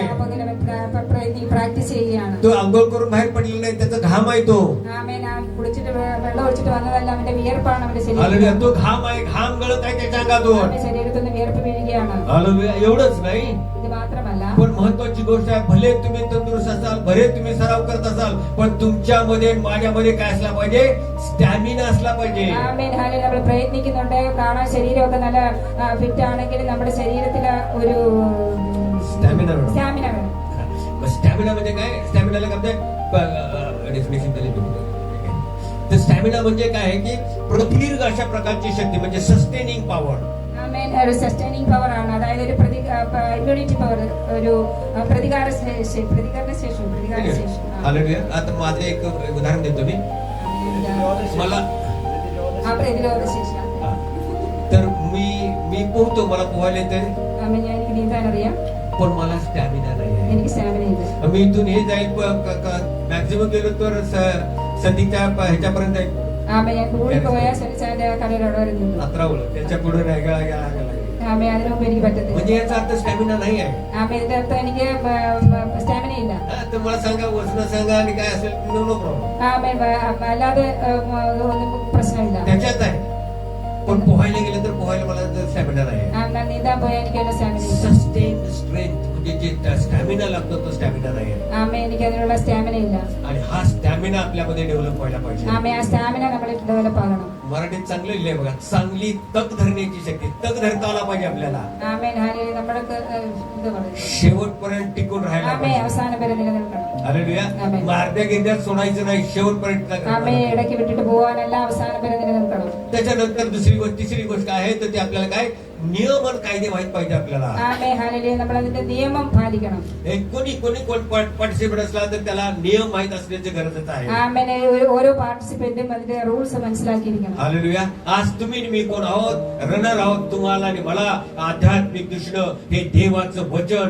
പ്രാക്ടീസ് ചെയ്യുകയാണ്. तो आंघोळ करून बाहेर पडलेला नाही, त्याचा घाम आहे तो. ആമേൻ. കുടിച്ചിട്ട് വെള്ളം ഒഴിച്ചിട്ട് വന്നതല്ല, അവന്റെ വിയർപ്പാണ് അവന്റെ हालेलुया. ശരീരം. तो घाम आहे, घाम गळत आहे त्याच्या अंगातून. ആമേൻ. ശരീരത്തിൽ നിന്ന് വിയർപ്പ് വീഴുകയാണ്. हालेलुया. एवढंच नाही, ഇത് മാത്രമല്ല, पण महत्वाची गोष्ट आहे, भले तुम्ही तंदुरुस्त असाल, भले तुम्ही सराव करत असाल, पण तुमच्यामध्ये आणि माझ्यामध्ये काय असला पाहिजे? स्टॅमिना असला पाहिजे. ആമേൻ. ഹല്ലേലൂയ. നമ്മൾ പ്രയത്നിക്കുന്നുണ്ട്, കാണാൻ ശരീരമൊക്കെ നല്ല ഫിറ്റ് ആണെങ്കിൽ നമ്മുടെ ശരീരത്തില് ഒരു स्टॅमिना वेണം. സ്റ്റാമിന വേണം. स्टॅमिना म्हणजे काय? स्टॅमिनाला काय म्हणते? डेफिनेशन दिली तुम्ही. तर स्टॅमिना म्हणजे काय आहे की प्रदीर्घ अशा प्रकारची शक्ती, म्हणजे सस्टेनिंग पॉवर. ആമേൻ. ഒരു സസ്റ്റൈനിങ് പവർ ആണ്, അതായത് ഒരു ഇമ്മ്യൂണിറ്റി പവർ, ഒരു പ്രതികാര ശേഷി. हालेलुया. आता माझं एक उदाहरण देतो मी. मला ആ പ്രതിരോധ ശേഷി. हा. तर मी पोहतो, मला पोहायला येते, ആമേൻ. എനിക്ക് നീന്താൻ അറിയാം, पण मला स्टॅमिना नाही आहे. എനിക്ക് സ്റ്റാമിന ഇല്ല. मी इथून हे जाईल, मॅक्झिमम गेलो तर सतीच्या ह्याच्यापर्यंत जाईल. ആമേൻ. ഞാൻ കൂടി പോയാൽ ശനിച്ചാന്റെ കടയുടെ അവിടെ വരെ നിന്നു. अत्रावळ त्याच्या पुढे नाही गेला. ആമേൻ. അതിനു മുമ്പ് എനിക്ക് പറ്റത്തില്ല. म्हणजे याचा अर्थ स्टॅमिना नाही आहे. ആമേൻ. ഇതിന്റെ അർത്ഥം എനിക്ക് സ്റ്റാമിന ഇല്ല. हा, तर मला सांगा, वजन सांगा आणि काय असेल, नो प्रॉब्लेम. ആമേൻ. അല്ലാതെ ഒന്നും പ്രശ്നമില്ല. त्याच्यात आहे. पण पोहायला गेलं तर पोहायला मला स्टॅमिना नाही आहे. ഞാൻ നീന്താൻ പോയാൽ എനിക്ക് അതിന്റെ സ്റ്റാമിന ഇല്ല. सस्टेन स्ट्रेंथ म्हणजे जे स्टॅमिना लागतो तो स्टॅमिना नाही आहे. ആമേൻ. എനിക്ക് അതിനുള്ള സ്റ്റാമിന ഇല്ല. आणि हा स्टॅमिना आपल्यामध्ये डेव्हलप व्हायला पाहिजे. ആമേൻ. ആ സ്റ്റാമിന നമ്മളിൽ ഡെവലപ്പ് ആകണം. मराठीत चांगलं लिहिलंय बघा, चांगली तग धरण्याची शक्ती. तग धरता आला पाहिजे आपल्याला. ആമേൻ. ഹല്ലേലൂയ. നമ്മൾക്ക് എന്താ പറയുക, शेवटपर्यंत टिकून राहायला ആമേൻ. पाहिजे. അവസാനം വരെ നിലനിൽക്കണം. हालेलुया. आमेन. मारत्या गिरत्यात सोडायचं नाही, शेवटपर्यंत ആമേൻ. ഇടയ്ക്ക് വിട്ടിട്ട് പോകാനല്ല, അവസാനം വരെ നിലനിൽക്കണം. त्याच्यानंतर दुसरी गोष्ट, तिसरी गोष्ट काय आहे तर ती आपल्याला काय नियम आणि कायदे माहित पाहिजे आपल्याला. ആമേൻ ഹല്ലേലൂയ നമ്മൾ അതിന്റെ നിയമം പാലിക്കണം. कोणी पार्टिसिपेट असला तर त्याला नियम माहित असण्याची गरजच आहे. ആമേൻ ഓരോ പാർട്ടിസിപ്പന്റും അതിന്റെ റൂൾസ് മനസ്സിലാക്കിയിരിക്കണം. हालेलुया. आज तुम्ही मी कोण आहोत, रनर आहोत. तुम्हाला आणि मला आध्यात्मिक दृष्टीनं हे देवाचं वचन,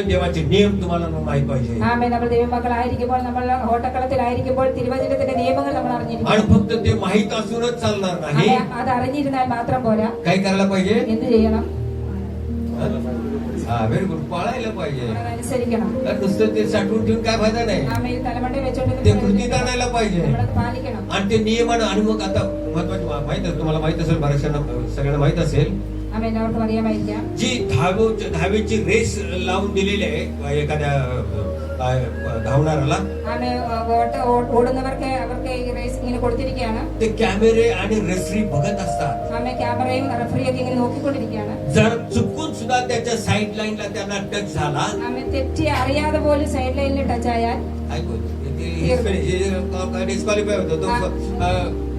देवाचे नियम तुम्हाला माहित पाहिजे. ആമേൻ നമ്മൾ ദൈവമക്കളായിരിക്കുമ്പോൾ നമ്മൾ ഓട്ടക്കളത്തിലായിരിക്കുമ്പോൾ തിരുവചനത്തിന്റെ നിയമങ്ങൾ നമ്മൾ आणि അറിഞ്ഞിരിക്കണം. फक्त ते माहित असूनच चालणार नाही. അത് അറിഞ്ഞിരുന്നാൽ മാത്രം പോരാ. काय करायला पाहिजे? എന്ത് ചെയ്യണം? हा व्हेरी गुड. पाळायला पाहिजे. അനുസരിക്കണം. कारण नुसतं ते साठवून ठेवून काय फायदा नाही. ആമേൻ തലമണ്ടയിൽ ते വെച്ചോണ്ട് कृतीत आणायला पाहिजे. നമ്മളത് പാലിക്കണം. आणि ते नियमानं. आणि मग आता महत्वाची माहित आहे, तुम्हाला माहित असेल, बऱ्याचशांना सगळ्यांना माहित असेल, ആമേൻ എല്ലാവർക്കും അറിയാമായിരിക്കാം. जी धावेची रेस लावून दिलेली आहे एखाद्या धावणाऱ्याला. ആമേൻ ഓടുന്നവർക്ക് അവർക്ക് ഈ റേസ് ഇങ്ങനെ കൊടുത്തിരിക്കുകയാണ്. ते कॅमेरे आणि रेफरी बघत असतात. ആമേൻ ക്യാമറയും റഫറിയൊക്കെ ഇങ്ങനെ നോക്കിക്കൊണ്ടിരിക്കുകയാണ്. जर चुकून सुद्धा त्याच्या साईड लाईनला त्यांना टच झाला, ആമേൻ തെറ്റി അറിയാതെ പോലും സൈഡ് ലൈനിൽ ടച്ച് ആയാൽ डिस्क्वालिफाय होतो तो,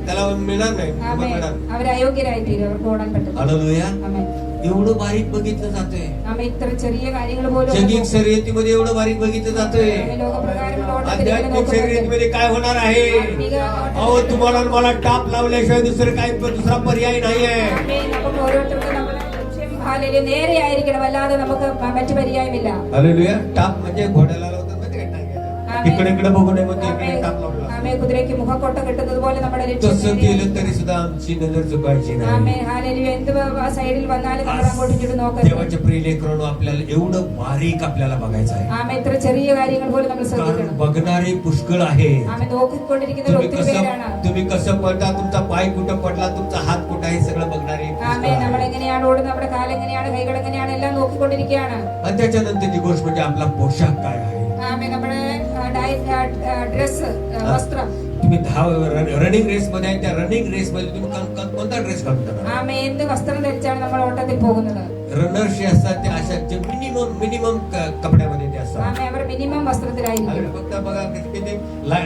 त्याला मिळणार नाही. ആമേൻ അവർ അയോഗ്യരായി തീരും. അവർക്ക് ഓടാൻ പറ്റും. हालेलुया. ആമേൻ एवढं बारीक बघितलं जातंय. ആമേൻ ഇത്ര ചെറിയ കാര്യങ്ങൾ പോലും जैविक शर्यतीमध्ये एवढं बारीक बघितलं जातंय. ആമേൻ ലോകപ്രകാരമുള്ള ഓട്ടത്തിൽ ഇങ്ങനെ आध्यात्मिक നോക്കുന്നത്. शर्यतीमध्ये काय होणार आहे? ആത്മീക ഓട്ടത്തിൽ अहो तुम्हाला आणि मला टाप लावल्याशिवाय दुसरा पर्याय नाहीये. ആമേൻ നമുക്ക് ഓരോരുത്തർക്കും നമ്മുടെ ലക്ഷ്യം ഹല്ലേലൂയ നേരെയായിരിക്കണം. അല്ലാതെ നമുക്ക് മറ്റു പര്യായമില്ല. हालेलुया. टाप म्हणजे घोड्याला लावतात ना ते टांग्याला. इकडे इकडे बघू नये म्हणते इकडे टाप लावला. ആമേൻ കുതിരയ്ക്ക് മുഖക്കൊട്ട കിട്ടുന്നത് പോലെ നമ്മുടെ ലക്ഷ്യം तसं केलं तरी सुद्धा आमची नजर चुकायची नाही. Amen hallelujah. എന്ത് സൈഡിൽ വന്നാലും നമ്മൾ അങ്ങോട്ടും ഇങ്ങോട്ടും നോക്കരുത്. देवाच्या प्रिय लेकरांनो, आपल्याला एवढं बारीक आपल्याला बघायचं आहे. ആമേൻ ഇത്ര ചെറിയ കാര്യങ്ങൾ പോലും നമ്മൾ कारण ശ്രദ്ധിക്കണം. बघणारे पुष्कळ आहे. ആമേൻ നോക്കിക്കൊണ്ടിരിക്കുന്നവർ ഒത്തിരി പേരാണ്. तुम्ही कसं पडता, तुमचा पाय कुठं पडला, तुमचा हात कुठं आहे, सगळं बघणारे पुष्कळ ആമേൻ നമ്മൾ आहे. എങ്ങനെയാണ് ഓടുന്നത്, നമ്മുടെ കാലം എങ്ങനെയാണ്, കൈകൾ എങ്ങനെയാണ്, എല്ലാം നോക്കിക്കൊണ്ടിരിക്കുകയാണ്. आणि त्याच्यानंतरची गोष्ट म्हणजे आपला पोशाख काय आहे. ആമേൻ നമ്മുടെ ഡ്രസ് വസ്ത്രം. तुम्ही रनिंग रेस मध्ये आहे, त्या रनिंग रेस मध्ये तुम्ही कोणता ड्रेस घालता? ആമേൻ എന്ത് വസ്ത്രം ധരിച്ചാണ് നമ്മൾ ഓട്ടത്തിൽ പോകുന്നത്? रनर्स जे असतात ते अशा मिनिमम कपड्यामध्ये ते असतात. ആമേൻ അവർ മിനിമം വസ്ത്രത്തിലായിരിക്കും. आणि फक्त बघा किती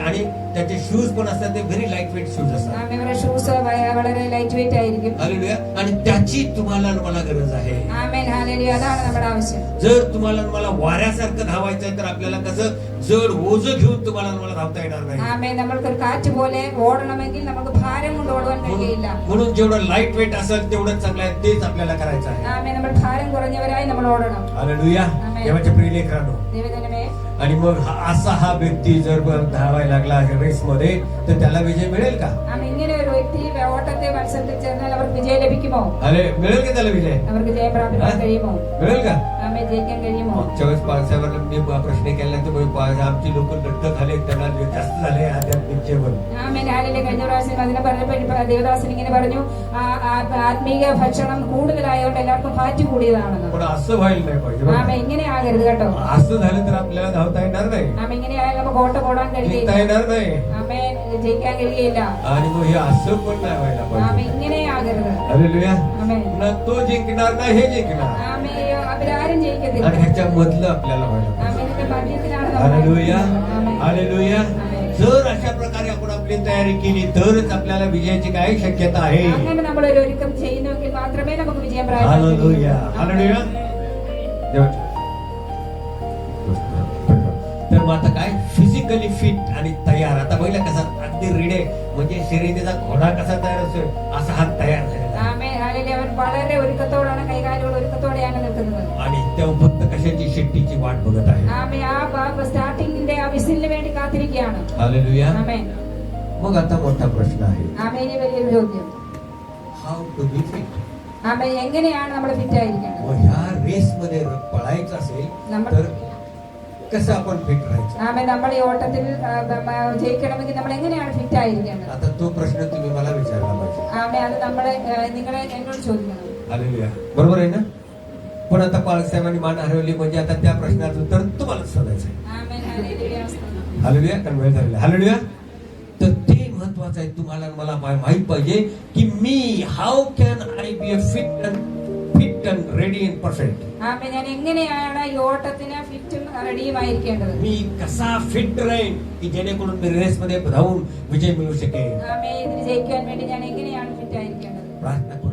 आणि त्याचे शूज पण असतात, ते व्हेरी लाईट वेट शूज असतात. ആമേൻ അവരുടെ ഷൂസ് വളരെ ലൈറ്റ് വെയിറ്റ് ആയിരിക്കും. हालेलुया. आणि त्याची तुम्हाला आणि मला गरज आहे. Amen hallelujah. അതാണ് നമ്മുടെ ആവശ്യം. जर तुम्हाला आणि मला वाऱ्यासारखं धावायचं आहे तर आपल्याला कसं जड ओझं घेऊन तुम्हाला आणि मला धावता येणार नाही. ആമേൻ നമ്മൾക്കൊരു കാറ്റ് പോലെ ഓടണമെങ്കിൽ നമുക്ക് ഭാരം കൊണ്ട് ഓടുവാൻ കഴിയില്ല. म्हणून जेवढं लाईट वेट असेल तेवढं चांगलं आहे, तेच आपल्याला करायचं आहे. ആമേൻ നമ്മൾ ഭാരം കുറഞ്ഞവരായി നമ്മൾ ഓടണം. हालेलुया. आमेन. देवाच्या प्रिय लेकरांनो, ദൈവജനമേ आणि मग असा हा व्यक्ती जर धावायला लागला रेस मध्ये तर त्याला विजय मिळेल का? ആമേൻ ഇങ്ങനെ ഒരു വ്യക്തി ഓട്ടത്തെ മത്സരത്തിൽ ചേർന്നാൽ അവർക്ക് വിജയം ലഭിക്കുമോ? अरे मिळेल का त्याला विजय? അവർക്ക് ജയം പ്രാപിക്കാൻ കഴിയുമോ? मिळेल का? ആമേൻ ജയിക്കാൻ കഴിയുമോ? मागच्या वेळेस पावसावर मी प्रश्न केल्यानंतर आमची लोक लट्ट झाले, त्यांना जास्त झाले आध्यात्मिक जेवण. Amen hallelujah. കഴിഞ്ഞ പ്രാവശ്യം അതിനെ പറഞ്ഞപ്പോൾ ദേവദാസൻ ഇങ്ങനെ പറഞ്ഞു, ആത്മീക ഭക്ഷണം കൂടുതലായതുകൊണ്ട് എല്ലാവർക്കും ഫാറ്റ് കൂടിയതാണെന്ന്. पण असं व्हायला नाही पाहिजे बरं. ആമേൻ ഇങ്ങനെ ആകരുത് കേട്ടോ. असं झालं तर आपल्याला धावता येणार नाही, ആമേൻ ഇങ്ങനെ ആയാൽ നമുക്ക് ഓട്ടം ഓടാൻ जिंकता കഴിയില്ല. येणार नाही. ആമേൻ ജയിക്കാൻ കഴിയില്ല. आणि मग हे असं पण नाही व्हायला ആമേൻ पाहिजे. ഇങ്ങനെ ആകരുത്. हालेलुया. ആമേൻ ना तो जिंकणार ना हे जिंकणार. ആമേൻ അവരാരും ജയിക്കത്തില്ല. आणि ह्याच्या मधलं आपल्याला व्हायला पाहिजे. ആമേൻ ഇതിന്റെ മധ്യത്തിലാണ് നമ്മൾ. हालेलुया. ആമേൻ. हालेलुया. जर अशा प्रकारे आपण आपली तयारी केली तरच आपल्याला विजयाची काय शक्यता आहे. അങ്ങനെ നമ്മൾ ഒരു ഒരുക്കം ചെയ്യുന്നുവെങ്കിൽ മാത്രമേ നമുക്ക് വിജയം പ്രാപിക്കാൻ हालेलुया. हालेलुया. तर मग आता काय फिजिकली फिट आणि तयार. आता बघितलं कसा अगदी रिडे म्हणजे शर्यतीचा घोडा कसा तयार असतो असा हा तयार झालेला आहे. Amen hallelujah. അവർ വളരെ ഒരുക്കത്തോടാണ്, കൈകാലുകൾ ഒരുക്കത്തോടെയാണ് നിൽക്കുന്നത്. आणि तेव्हा फक्त कशाची शेट्टीची वाट बघत आहे. ആമേൻ ആ സ്റ്റാർട്ടിങ്ങിന്റെ ആ വിസിലിന് വേണ്ടി കാത്തിരിക്കുകയാണ്. हालेलुया. ആമേൻ. मग आता मोठा प्रश्न आहे, ആമേൻ ഈ വലിയൊരു ചോദ്യം. How to be fit. ആമേൻ എങ്ങനെയാണ് നമ്മൾ ഫിറ്റ് ആയിരിക്കേണ്ടത്? मग ह्या रेस मध्ये पळायचं असेल तर कसं आपण फिट राहायचं? ആമേൻ നമ്മൾ ഈ ഓട്ടത്തിൽ ജയിക്കണമെങ്കിൽ നമ്മൾ എങ്ങനെയാണ് ഫിറ്റ് ആയിരിക്കേണ്ടത്? आता तो प्रश्न तुम्ही मला विचारला पाहिजे. ആമേൻ അത് നിങ്ങളെ എന്നോട് ചോദിക്കണം. हालेलुया. बरोबर आहे ना? पण आता बाळासाहेबांनी मान हरवली म्हणजे आता त्या प्रश्नाचं उत्तर तुम्हाला शोधायचं आहे. Amen hallelujah. हालेलुया. कन्वेळ झालेला. हालेलुया. तर ते महत्वाचं आहे. तुम्हाला मला माहित पाहिजे की मी how can I be a fit and ready and perfect. ആമേൻ ഞാൻ എങ്ങനെയാണ് ഈ ഓട്ടത്തിന് ഫിറ്റും റെഡിയുമായിരിക്കേണ്ടത്? मी कसा फिट राहीन की जेणेकरून मी रेस मध्ये धावून विजय मिळू शकेल. ആമേൻ ഇതിന് ജയിക്കാൻ വേണ്ടി ഞാൻ എങ്ങനെയാണ് ഫിറ്റ് ആയിരിക്കേണ്ടത്? प्रार्थना करू.